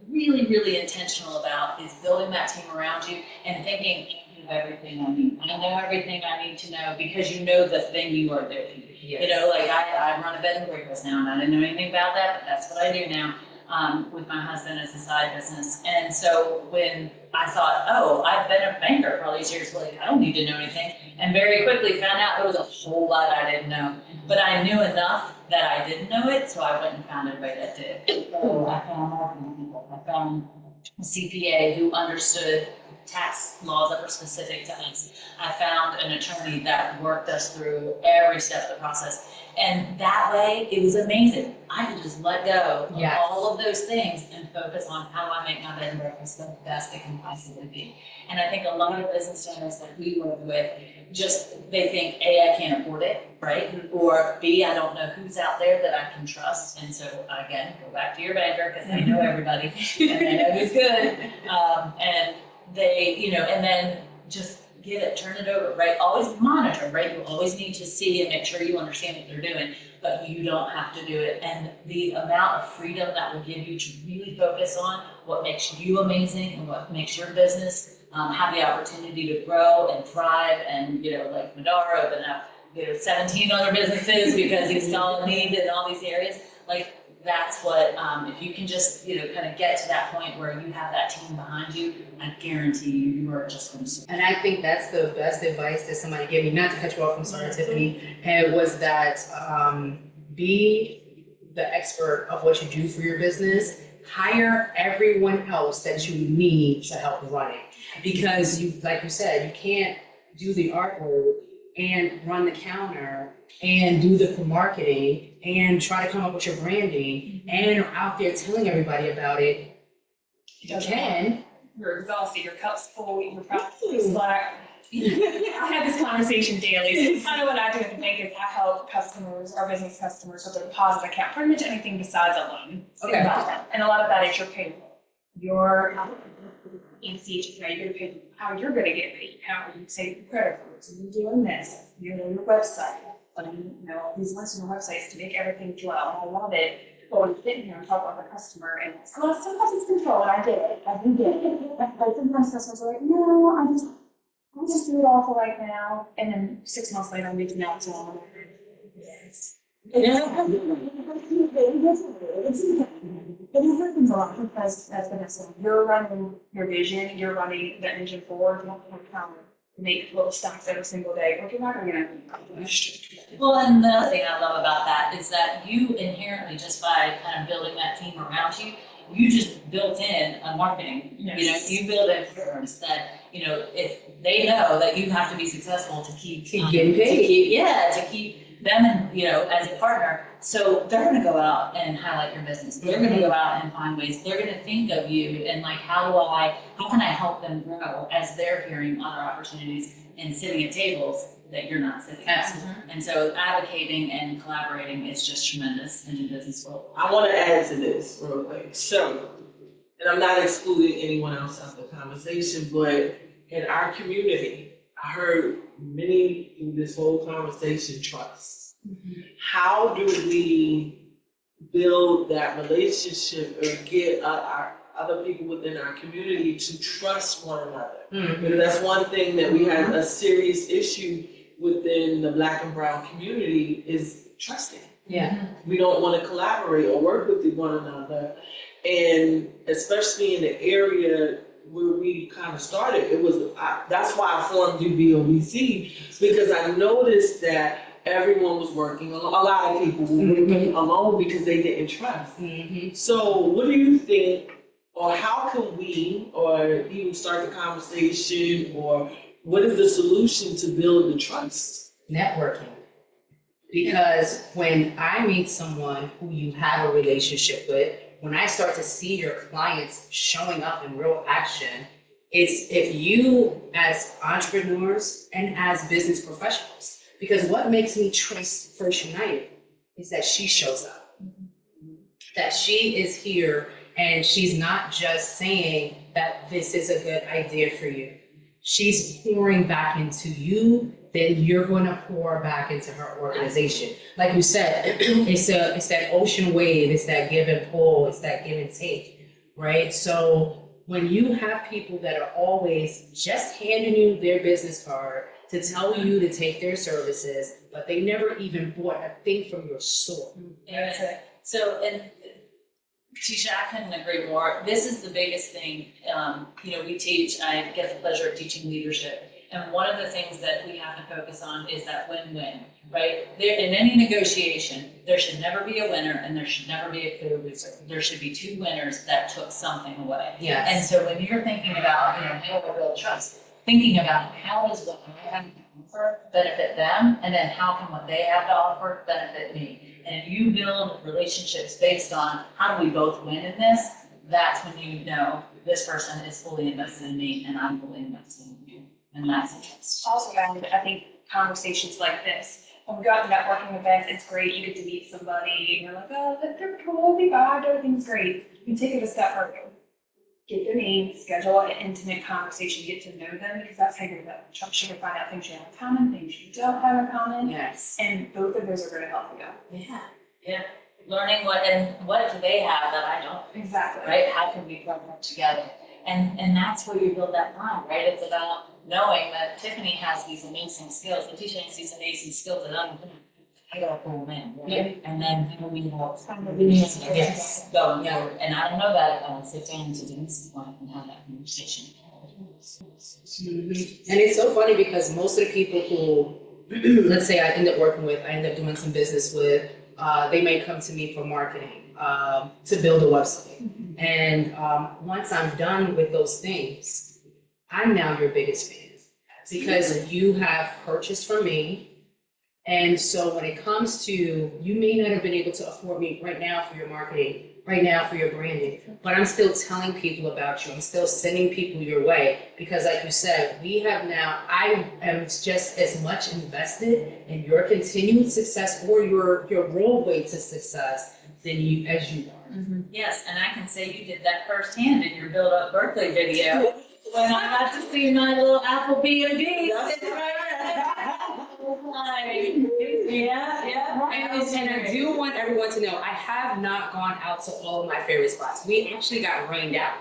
really, really intentional about is building that team around you and thinking, I know everything I need. I know everything I need to know because you know the thing you are doing. Yes. Like I run a bed and breakfast now, and I didn't know anything about that, but that's what I do now with my husband as a side business. And so when I thought, I've been a banker for all these years, like I don't need to know anything, and very quickly found out there was a whole lot I didn't know. But I knew enough that I didn't know it, so I went and found everybody that did. So I found marketing people. I found a CPA who understood tax laws that were specific to us. I found an attorney that worked us through every step of the process. And that way, it was amazing. I could just let go of Yes. all of those things and focus on how do I make my bed and breakfast the best it can possibly be. And I think a lot of business owners that we work with, just, they think, A, I can't afford it, right? Or B, I don't know who's out there that I can trust. And so, again, go back to your banker, because they know everybody, and they know who's good. And they, you know, and then just get it, turn it over, right? Always monitor, right? You always need to see and make sure you understand what they're doing, but you don't have to do it. And the amount of freedom that will give you to really focus on what makes you amazing and what makes your business have the opportunity to grow and thrive. And, you know, like Madar opened up, you know, 17 other businesses because he saw a need in all these areas. Like, that's what, if you can just, you know, kind of get to that point where you have that team behind you, I guarantee you are just going to soar. And I think that's the best advice that somebody gave me, not to cut you off, I'm sorry, Tiffany, and it was that be the expert of what you do for your business. Hire everyone else that you need to help run it. Because you, like you said, you can't do the artwork and run the counter and do the marketing and try to come up with your branding and are out there telling everybody about it. You can. You're exhausted, your cup's full, your products are slack. I have this conversation daily. So kind of what I do at the bank is I help customers, our business customers, with their deposit account, pretty much anything besides a loan. Okay. And a lot of that is your payroll. Your ACH, how you're gonna pay, how you're gonna get paid, how you save your credit cards, and you're doing this, you know, your website, putting, you know, these links on your websites to make everything flow. And I love it. But when you sit here and talk about the customer, and well, sometimes it's control, and I get it, I do get it. But sometimes customers are like, no, I'll just do it all for right now. And then 6 months later, I'm reaching out to them. Yes. It happens a lot because that's the next one. You're running your vision, you're running the engine forward, you don't have to make little stops every single day, or you're not going to get Well, and the other thing I love about that is that you inherently, just by kind of building that team around you, you just built in a marketing. Yes. You know, you build in firms that, you know, if they know that you have to be successful to keep Getting paid. to keep them and, you know, as a partner. So they're going to go out and highlight your business. They're going to go out and find ways. They're going to think of you and like, how can I help them grow as they're hearing other opportunities and sitting at tables that you're not sitting at. Absolutely. And so advocating and collaborating is just tremendous in the business world. I want to add to this real quick. So, and I'm not excluding anyone else out of the conversation, but in our community, I heard many in this whole conversation trust. How do we build that relationship or get our other people within our community to trust one another? Because that's one thing that we had a serious issue within the Black and brown community is trusting. Yeah. We don't want to collaborate or work with one another. And especially in the area where we kind of started, that's why I formed BOBC, because I noticed that everyone was working, a lot of people were working alone because they didn't trust. So what do you think, or how can we, or even start the conversation, or what is the solution to build the trust? Networking. Because when I meet someone who you have a relationship with, when I start to see your clients showing up in real action, it's if you as entrepreneurs and as business professionals, because what makes me trust First United is that she shows up, that she is here and she's not just saying that this is a good idea for you. She's pouring back into you, then you're going to pour back into her organization. Like you said, it's that ocean wave, it's that give and pull, it's that give and take, right? So when you have people that are always just handing you their business card to tell you to take their services, but they never even bought a thing from your store. Yeah. So, and Tisha, I couldn't agree more. This is the biggest thing. You know, we teach, I get the pleasure of teaching leadership. And one of the things that we have to focus on is that win-win, right? There, in any negotiation, there should never be a winner and there should never be a clear loser. There should be two winners that took something away. Yes. And so when you're thinking about, how to build trust, thinking about how does what I have to offer benefit them, and then how can what they have to offer benefit me? And if you build relationships based on how do we both win in this, that's when you know this person is fully invested in me and I'm fully invested in you. And that's trust. Also, I think conversations like this, when we go out to networking events, it's great. You get to meet somebody, and you're like, oh, they're cool, they vibed, everything's great. You take it a step further. Get their name, schedule an intimate conversation, get to know them, because that's how you're going to trust. You can find out things you have in common, things you don't have in common. Yes. And both of those are going to help you. Yeah. Learning what do they have that I don't, Exactly. right? How can we work together? And that's where you build that bond, right? It's about knowing that Tiffany has these amazing skills, Latisha has these amazing skills that I got a cool man, right? Yeah. And then how do we help? Yes, going forward. And I don't know that if I sit down to Denise's point and have that conversation. And it's so funny because most of the people who, let's say I end up working with, I end up doing some business with, they may come to me for marketing, to build a website. And once I'm done with those things, I'm now your biggest fan because you have purchased from me. And so when it comes to, you may not have been able to afford me right now for your marketing, right now for your branding, but I'm still telling people about you. I'm still sending people your way because like you said, we have now, I am just as much invested in your continued success or your roadway to success than you as you are. Mm-hmm. Yes, and I can say you did that firsthand in your Build Up Berkeley video when I got to see my little Apple B&B. And I do want everyone to know, I have not gone out to all of my favorite spots. We actually got rained out.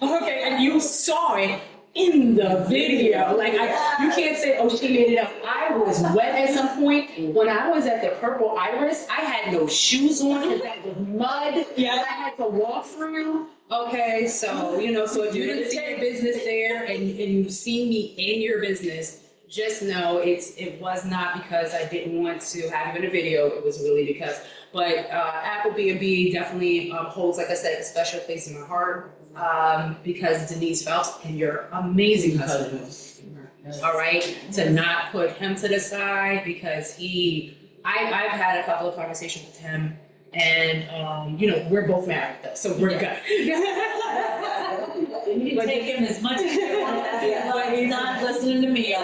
Okay, and you saw it in the video. Like, you can't say, oh, she made it up. I was wet at some point. When I was at the Purple Iris, I had no shoes on because that was mud that I had to walk through. Okay, so, so if you didn't see your business there and you've seen me in your business, just know it was not because I didn't want to have you in a video. It was really because, but Apple B&B definitely holds, like I said, a special place in my heart because Denise Phelps and your amazing husband. All right, to not put him to the side because I've had a couple of conversations with him. And, we're both married though, so we're good. You can take him as much as you want, but he's not listening to me.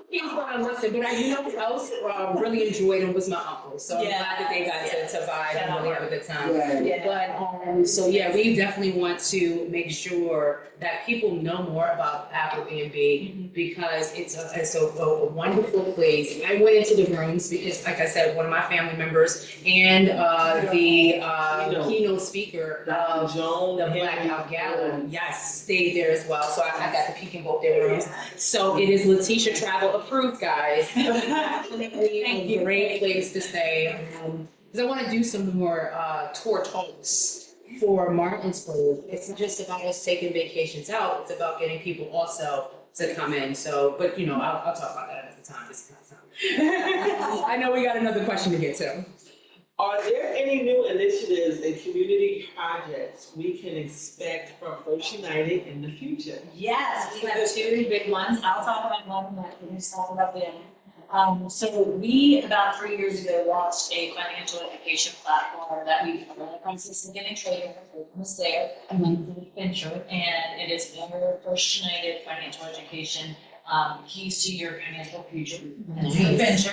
He's gonna listen, but who else really enjoyed him was my uncle. So I'm glad that they got to vibe and really have a good time. But we definitely want to make sure that people know more about Apple B&B because it's a wonderful place. I went into the rooms because, like I said, one of my family members and the keynote speaker of the Blackout Gala, stayed there as well. So I got to peek in both their rooms. So it is Latisha Travel approved, guys. Definitely a great place to stay. Because I want to do some more tour talks for Martinsburg. It's not just about us taking vacations out, it's about getting people also to come in. So, but I'll talk about that at the time. This kind of time. I know we got another question to get to. Are there any new initiatives and community projects we can expect from First United in the future? Yes, we have two big ones. I'll talk about one and let Denise talk about the other. So we, about 3 years ago, launched a financial education platform that we are in the process of getting training for almost there, and then venture, and it is our First United Financial Education keys to your financial future venture.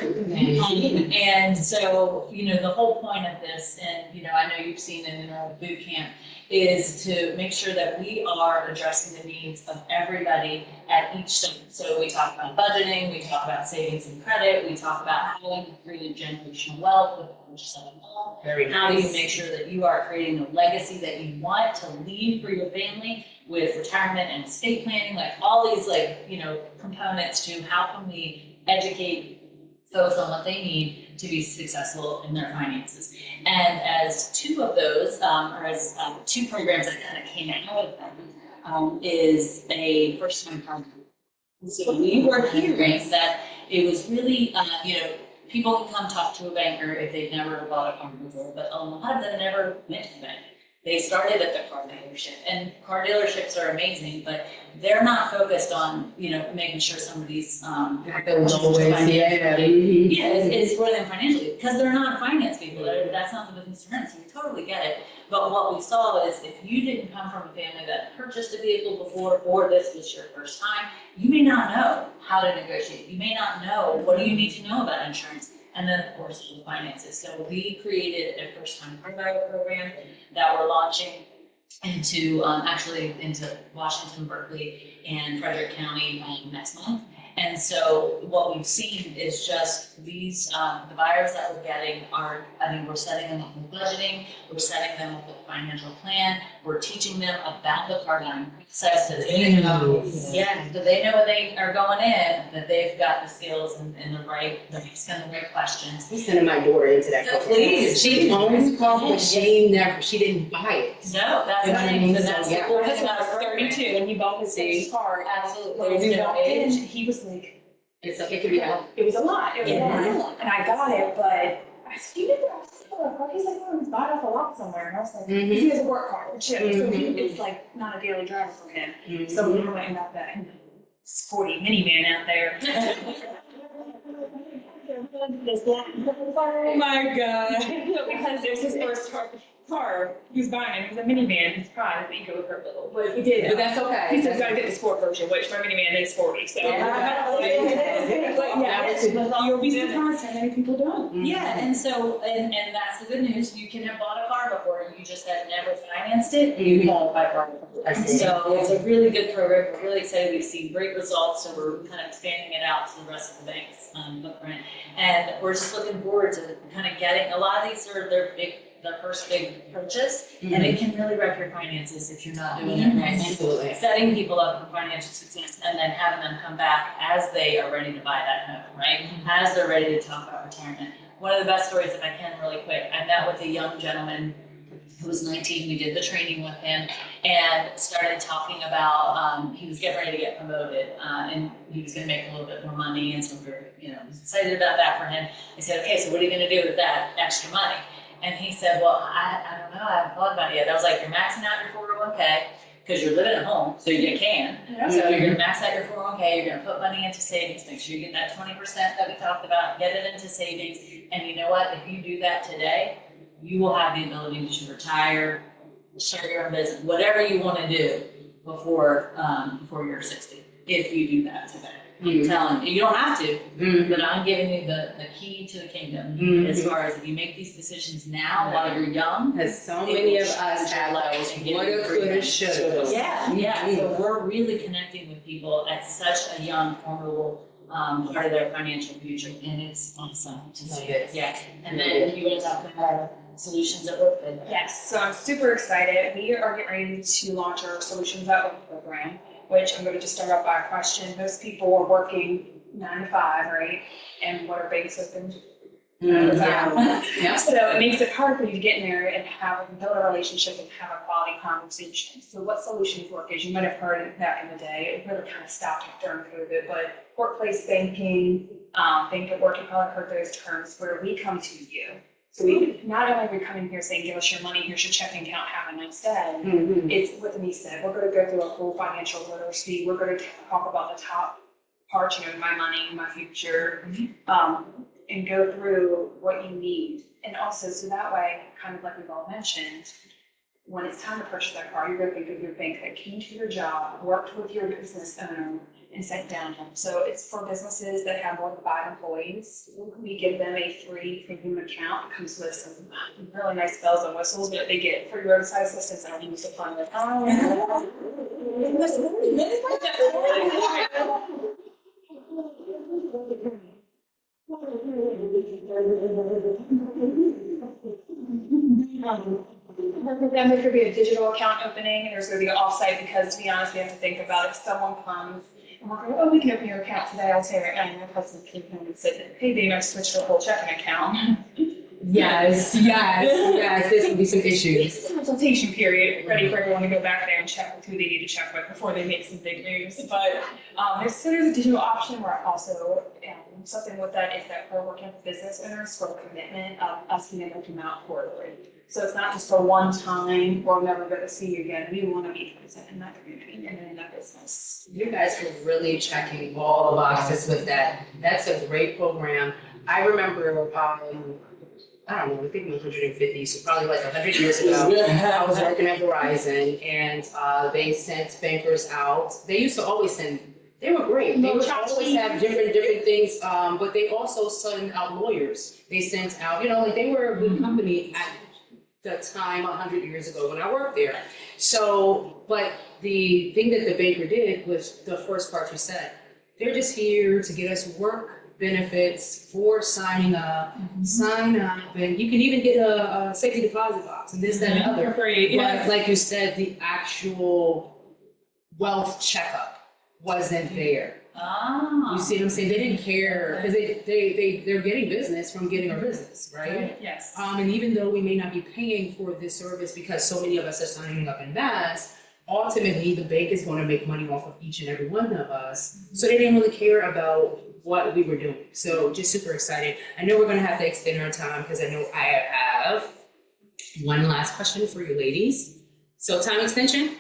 And so, the whole point of this, and I know you've seen it in our boot camp, is to make sure that we are addressing the needs of everybody at each step. So we talk about budgeting, we talk about savings and credit, we talk about how you create generational wealth with the purchase of a home. Very How do you nice. make sure that you are creating a legacy that you want to leave for your family with retirement and estate planning, like all these components to how can we educate folks on what they need to be successful in their finances. And as two of those, two programs that kind of came out of them, is a first-time home So we were hearing that it was really, people can come talk to a banker if they've never bought a car before, but a lot of them never went to the bank. They started at the car dealership, and car dealerships are amazing, but they're not focused on, making sure somebody's, it's for them financially, because they're not finance people. That's not the business to run, so we totally get it. But what we saw is if you didn't come from a family that purchased a vehicle before, or this was your first time, you may not know how to negotiate. You may not know what do you need to know about insurance. And then, of course, the finances. So we created a first-time car buyer program that we're launching into Washington, Berkeley, and Frederick County next month. And so what we've seen is just these, the buyers that we're getting we're setting them up with budgeting, we're setting them up with a financial plan, we're teaching them about the car buying process, so they know, so they know when they are going in, that they've got the skills and they're asking the right questions. I'm sending my daughter into that So car. please. She owns a car, but she didn't buy it. No, that's You know what I mean? so that's So, the yeah. cool My thing husband about was our program. 32 and he bought his first car. Absolutely. When we There's no walked in, age. he was like, It could be out. it was a lot. It was Yeah. a lot. And I got it, but I said, you never asked for a car. He's like, oh, he's bought off a lot somewhere. And I was like, he has a work car, too. So it's like not a daily driver for him. So we went and got that sporty minivan out there. Oh my God. Because it was his first car. He was buying it. It was a minivan. He's proud of the eco little. But he did. But that's okay. He said, gotta get the sport version, which my minivan is sporty. So. But yeah, you'll be surprised how many people don't. Yeah, and so, and that's the good news, you can have bought a car before, you just have never financed it, you qualify for it. So it's a really good program, we're really excited, we've seen great results, so we're kind of expanding it out to the rest of the bank's footprint. And we're just looking forward to kind of getting, a lot of these are their first big purchase, and it can really wreck your finances if you're not doing it right. Absolutely. Setting people up for financial success and then having them come back as they are ready to buy that home, right? As they're ready to talk about retirement. One of the best stories, if I can really quick, I met with a young gentleman who was 19. We did the training with him and started talking about, he was getting ready to get promoted and he was going to make a little bit more money, and so we were, excited about that for him. I said, okay, so what are you going to do with that extra money? And he said, well, I don't know, I haven't thought about it yet. I was like, you're maxing out your 401k because you're living at home, so you can. So you're gonna max out your 401k, you're gonna put money into savings, make sure you get that 20% that we talked about, get it into savings. And you know what, if you do that today, you will have the ability to retire, start your own business, whatever you wanna do before you're 60, if you do that today. I'm telling you, you don't have to, but I'm giving you the key to the kingdom as far as if you make these decisions now while you're young. Because so many of us have those woulda, coulda, shoulda. Yeah. So we're really connecting with people at such a young, formidable part of their financial future, and it's awesome to see it. Yeah. And then you want to talk about solutions at work. Yes, so I'm super excited. We are getting ready to launch our Solutions at Work program, which I'm going to just start off by a question. Most people are working 9 to 5, right? And what are bank systems? Yeah. So it makes it hard for you to get in there and build a relationship and have a quality conversation. So what solutions work is, you might have heard it back in the day, it really kind of stopped during COVID, but workplace banking, bank at work, you probably heard those terms, where we come to you. So we not only are we coming here saying, give us your money, here's your checking account, have a nice day. It's what Denise said, we're going to go through a full financial literacy. We're going to talk about the top parts, my money, my future, and go through what you need. And also, so that way, kind of like we've all mentioned, when it's time to purchase that car, you're going to think of your bank that came to your job, worked with your business owner, and sat down. So it's for businesses that have more than 5 employees. We give them a free premium account. It comes with some really nice bells and whistles that they get for your roadside assistance. I don't use the fun with. Then there could be a digital account opening, and there's going to be an offsite, because to be honest, we have to think about if someone comes and we're going, oh, we can open your account today. I'll say right now, my husband came home and said, hey, babe, I switched to a whole checking account. Yes, this would be some issues. consultation period, ready for everyone to go back there and check with who they need to check with before they make some big moves. But there's a digital option where also something with that is that we're working with business owners for a commitment of us being able to come out quarterly. So it's not just for one time, we're never going to see you again. We want to be present in that community and in that business. You guys are really checking all the boxes with that. That's a great program. I remember, I don't know, I think it was 150, so probably like 100 years ago, I was working at Verizon, and they sent bankers out. They used to always send, they were great. They would always have different things, but they also sent out lawyers. They sent out, like they were a good company at the time 100 years ago when I worked there. So, but the thing that the banker did was the first part you said. They're just here to get us work benefits for signing up, sign up, and you can even get a safety deposit box and this, that, and other. Great, But like you said, the actual wealth checkup wasn't there. You see what I'm saying? They didn't care because they're getting business from getting our business, right? Yes. And even though we may not be paying for this service because so many of us are signing up in mass, ultimately the bank is going to make money off of each and every one of us. So they didn't really care about what we were doing. So just super excited. I know we're going to have to extend our time because I know I have one last question for you ladies. So time extension.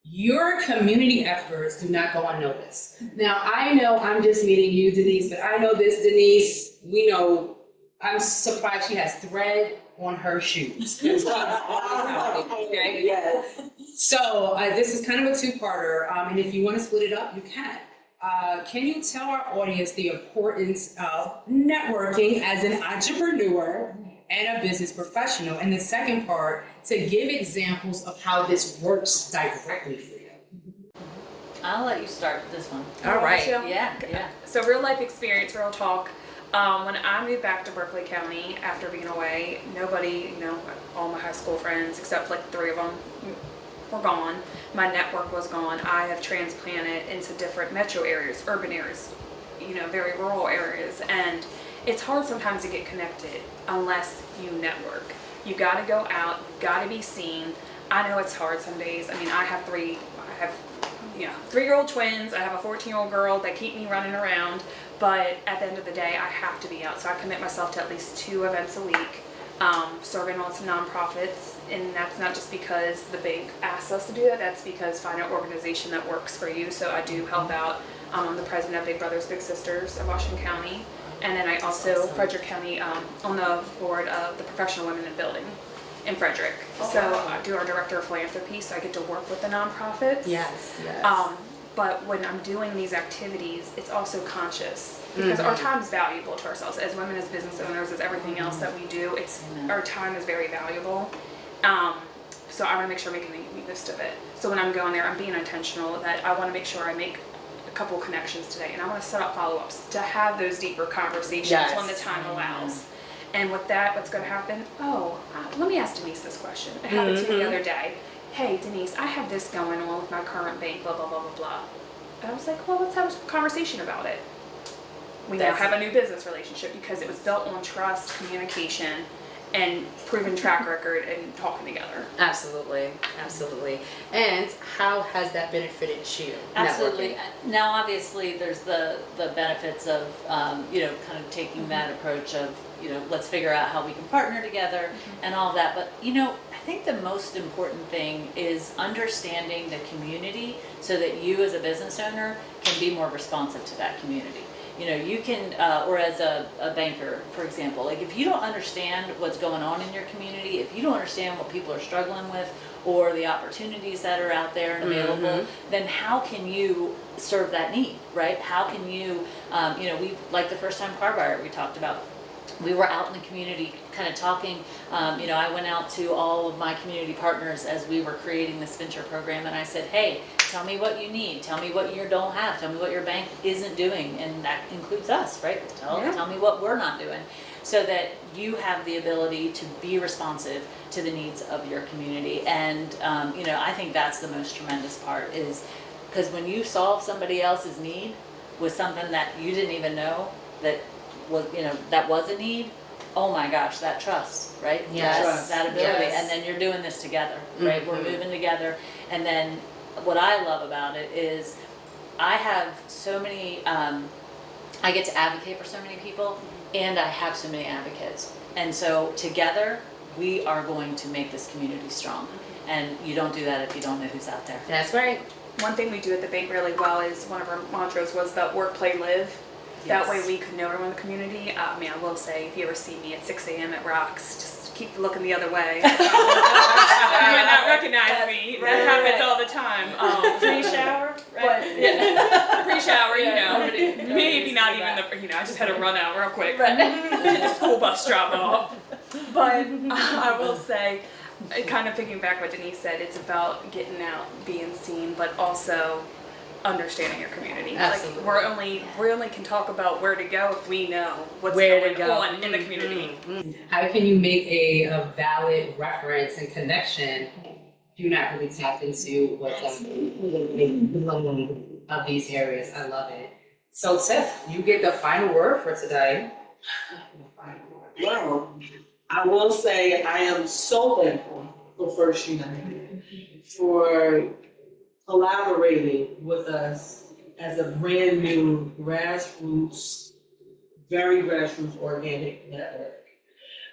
Your community efforts do not go unnoticed. Now, I know I'm just meeting you, Denise, but I know this, Denise, we know, I'm surprised she has thread on her shoes. Okay? Yes. So this is kind of a two-parter, and if you want to split it up, you can. Can you tell our audience the importance of networking as an entrepreneur and a business professional? And the second part, to give examples of how this works directly for you. I'll let you start this one. All right. Yeah. So real life experience, real talk. When I moved back to Berkeley County after being away, nobody, all my high school friends, except like 3 of them, were gone. My network was gone. I have transplanted into different metro areas, urban areas, very rural areas. And it's hard sometimes to get connected unless you network. You got to go out, you got to be seen. I know it's hard some days. I mean, I have 3-year-old twins. I have a 14-year-old girl that keep me running around. But at the end of the day, I have to be out. So I commit myself to at least 2 events a week, serving on some nonprofits. And that's not just because the bank asks us to do that. That's because find an organization that works for you. So I do help out. I'm the president of Big Brothers Big Sisters of Washington County. And then I also, Frederick County, on the board of the Professional Women in Building in Frederick. So I do our director of philanthropy, so I get to work with the nonprofits. Yes. But when I'm doing these activities, it's also conscious because our time is valuable to ourselves as women, as business owners, as everything else that we do. Our time is very valuable. So I want to make sure I'm making the most of it. So when I'm going there, I'm being intentional that I want to make sure I make a couple connections today, and I want to set up follow-ups to have those deeper conversations when the time allows. And with that, what's going to happen? Let me ask Denise this question. It happened to me the other day. Hey, Denise, I have this going on with my current bank, blah, blah, blah, blah, blah. And I was like, well, let's have a conversation about it. We now have a new business relationship because it was built on trust, communication, and proven track record and talking together. Absolutely. And how has that benefited you? Absolutely. Networking? Now, obviously, there's the benefits of, kind of taking that approach of, let's figure out how we can partner together and all that. But, I think the most important thing is understanding the community so that you as a business owner can be more responsive to that community. You can, or as a banker, for example, like if you don't understand what's going on in your community, if you don't understand what people are struggling with or the opportunities that are out there and available, then how can you serve that need, right? How can you, we, like the first time car buyer we talked about, we were out in the community kind of talking, I went out to all of my community partners as we were creating this venture program, and I said, hey, tell me what you need, tell me what you don't have, tell me what your bank isn't doing, and that includes us, right? Tell me what we're not doing, so that you have the ability to be responsive to the needs of your community. And I think that's the most tremendous part, is because when you solve somebody else's need with something that you didn't even know that was, that was a need, oh my gosh, that trust, right? Yes. That, that ability, Yes. and then you're doing this together, right? We're moving together, and then what I love about it is I have so many, I get to advocate for so many people, and I have so many advocates. And so together, we are going to make this community strong. And you don't do that if you don't know who's out there. That's right. One thing we do at the bank really well is one of our mantras was that work, play, live. That way we could know everyone in the community. I mean, I will say, if you ever see me at 6 a.m. at Rocks, just keep looking the other way. You might not recognize me. That happens all the time. Pre-shower, But right? yeah, pre-shower, you know, maybe not even the, you know, I just had to run out real quick. The school bus drop off. But I will say, kind of picking back what Denise said, it's about getting out, being seen, but also understanding your community. Absolutely. Like we only can talk about where to go if we know what's Where to going go. on in the community. How can you make a valid reference and connection? Do not really tap into what's of these areas. I love it. So Tiff, you get the final word for today. Well, I will say I am so thankful for First United for collaborating with us as a brand new grassroots, very grassroots organic network.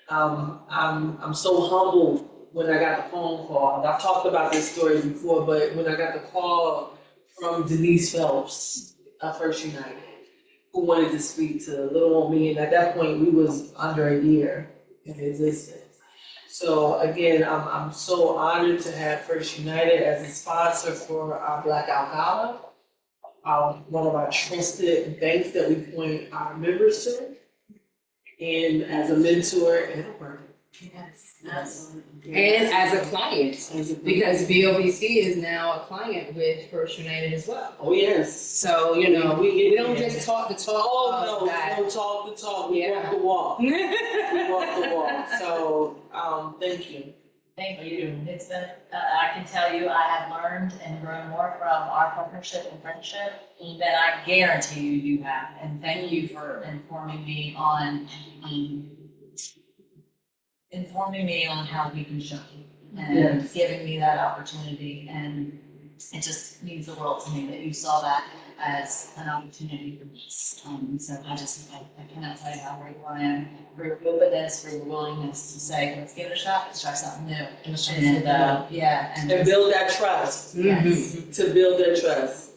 I'm so humbled when I got the phone call. I've talked about this story before, but when I got the call from Denise Phelps of First United, who wanted to speak to little old me, and at that point we was under a year in existence. So again, I'm so honored to have First United as a sponsor for our Blackout Gala, one of our trusted banks that we point our members to, and as a mentor and a partner. Yes, absolutely. And as a client, because BOBC is now a client with First United as well. Oh, yes. So, you know, we don't just talk the talk. Oh, no, that. we don't talk the talk, we Yeah. walk the walk. We walk the walk. So, thank you. Thank you. It's been, I can tell you, I have learned and grown more from our partnership and friendship than I guarantee you have. And thank you for informing me on how we can show and Yes. giving me that opportunity. And it just means the world to me that you saw that as an opportunity for this. So I cannot tell you how grateful I am for your openness, for your willingness to say, let's give it a shot, let's try something new. And build that trust. Yes. To build that trust.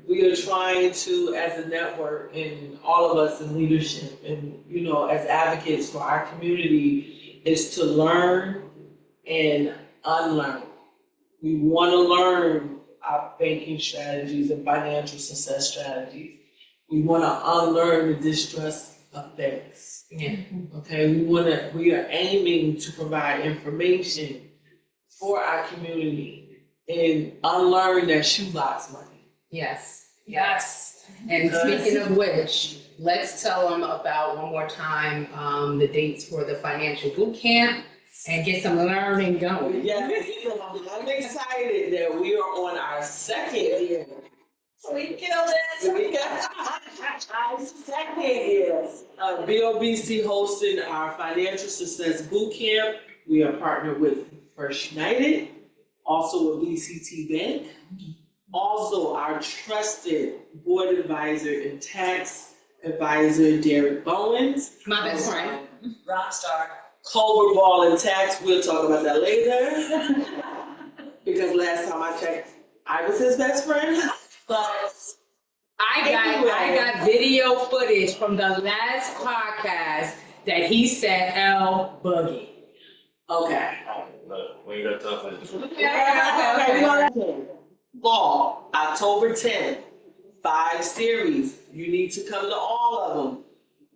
We are trying to, as a network, and all of us in leadership, and you know, as advocates for our community, is to learn and unlearn. We want to learn our banking strategies and financial success strategies. We want to unlearn the distrust of banks. Yeah. Okay, we are aiming to provide information for our community and unlearn that shoebox money. Yes. Yes. And speaking of which, let's tell them about one more time the dates for the financial boot camp and get some learning going. Yes, I'm excited that we are on our second year. We killed it. We got our second year. BOBC hosting our financial success boot camp. We are partnered with First United, also with BCT Bank. Also, our trusted board advisor and tax advisor, Derek Bowens. My best friend. Rock star. Culver Ball and Tax, we'll talk about that later. Because last time I checked, I was his best friend. But I got video footage from the last podcast that he said L Boogie. okay. Look, we ain't got time for this. Okay. Ball, October 10th, 5 series. You need to come to all of them.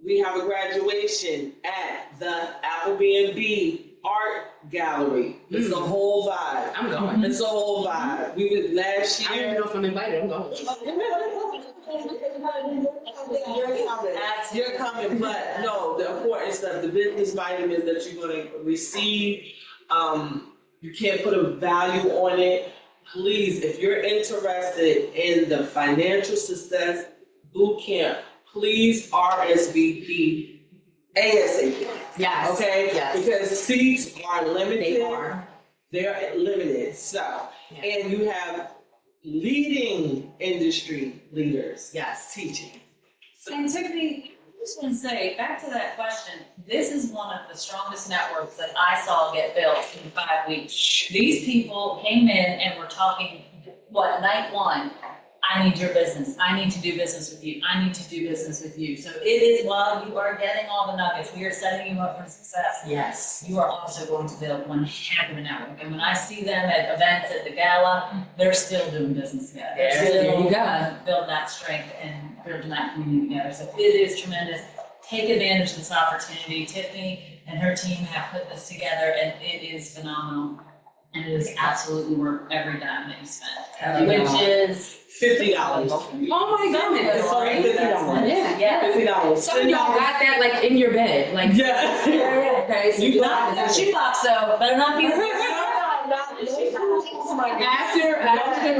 We have a graduation at the Airbnb Art Gallery. It's a whole vibe. I'm going. It's a whole vibe. We did last I don't year. know if I'm invited. I'm going. You're coming, but no, the importance of the business vitamins that you're gonna receive, you can't put a value on it. Please, if you're interested in the financial success boot camp, please RSVP ASAP. Yes. Okay? Yes. Because seats are limited. They are. They're limited, so, Yeah. and you have leading industry leaders Yes. teaching. And Tiffany, I just want to say, back to that question, this is one of the strongest networks that I saw get built in 5 weeks. These people came in and were talking, night one, I need your business, I need to do business with you, I need to do business with you. So it is, while you are getting all the nuggets, we are setting you up for success. Yes. You are also going to build one heck of a network. And when I see them at events at the gala, they're still doing business together. They're There you still go. building that strength and building that community together. So it is tremendous. Take advantage of this opportunity. Tiffany and her team have put this together and it is phenomenal. And it is absolutely worth every dime that you spend, which is $50. Oh my goodness. It's only $50. Yeah. $50. Some of y'all got that like in your bed, like. Yeah. Okay, so You not in the shoebox though, better not be. After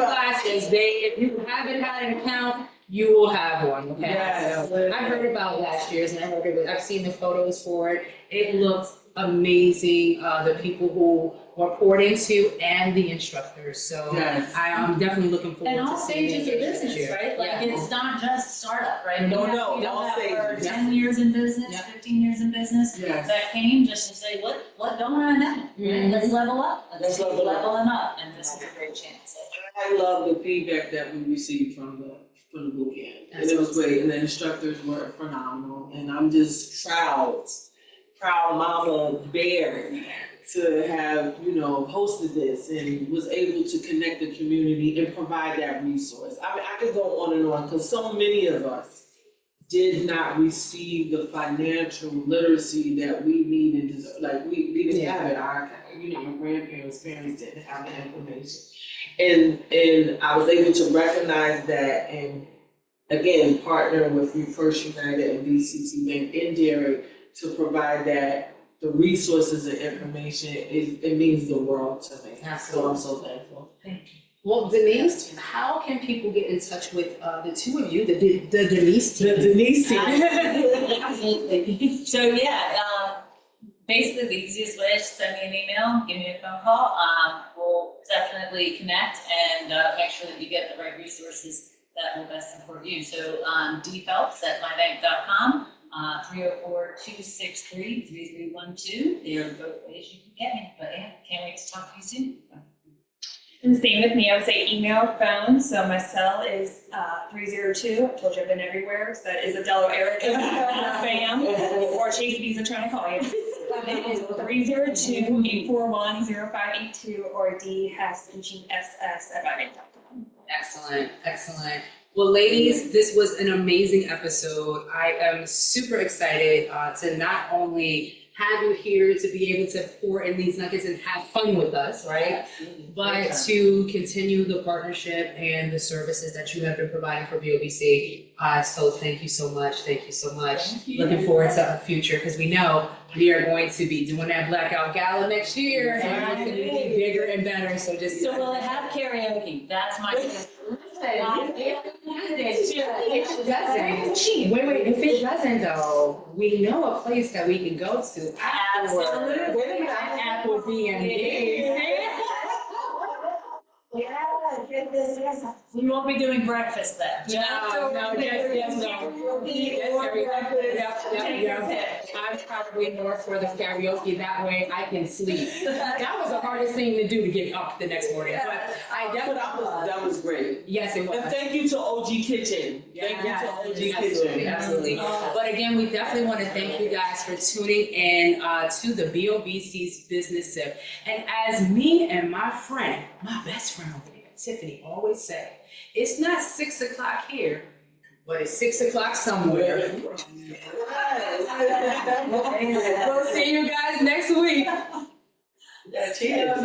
classes, if you haven't had an account, you will have one, okay? Yes. So I heard about last year's and I've seen the photos for it. It looks amazing, the people who were poured into and the instructors. So Yes. I'm definitely looking forward And to all seeing stages it of this business, year. right? Like, Yeah. it's not just startup, right? No, We have no, people all that were stages. 10 years in business, Yeah. 15 years in business, Yes. that came just to say, what don't I know? Mhm. Let's level up. Let's Let's keep level up. leveling up, and this is a great chance. I love the feedback that we received from the boot camp. And it was great, and the instructors were phenomenal, and I'm just proud mama bear to have, hosted this and was able to connect the community and provide that resource. I mean, I could go on and on, because so many of us did not receive the financial literacy that we need and deserve. Like, we didn't have it. Our grandparents, parents didn't have the information. And I was able to recognize that and, again, partner with First United and BCT Bank in Derry to provide that, the resources and information, it means the world to me. So I'm so thankful. Well, Denise, how can people get in touch with the two of you, the Denise team? The Denise team. Absolutely. So basically the easiest way is to send me an email, give me a phone call. We'll definitely connect and make sure that you get the right resources that will best support you. So dphelps@mybank.com, 304-263-3312. They are both ways you can get me. But yeah, can't wait to talk to you soon. And same with me, I would say email, phone, so my cell is 302, I told you I've been everywhere, so that is a Delaware area code, spam, or Chase Visa trying to call you. It is 302-841-0582, or dhess@mybank.com. Excellent. Well, ladies, this was an amazing episode. I am super excited to not only have you here to be able to pour in these nuggets and have fun with us, right? But to continue the partnership and the services that you have been providing for BOBC. So thank you so much. Looking forward to a future, because we know we are going to be doing that Blackout Gala next year. And it's going to be bigger and better. So will it have karaoke? That's my question. Wait, if it doesn't though, we know a place that we can go to. Absolutely. Apple B&B. We won't be doing breakfast there. I'm probably more for the karaoke, that way I can sleep. That was the hardest thing to do, to get up the next morning, but I definitely. That was great. Yes, it was. And thank you to OG Kitchen. Thank you to OG Kitchen. Absolutely. But again, we definitely want to thank you guys for tuning in to the BOBC's Business Sip. And as me and my friend, my best friend Tiffany always say, it's not 6 o'clock here, but it's 6 o'clock somewhere. We'll see you guys next week. Cheers.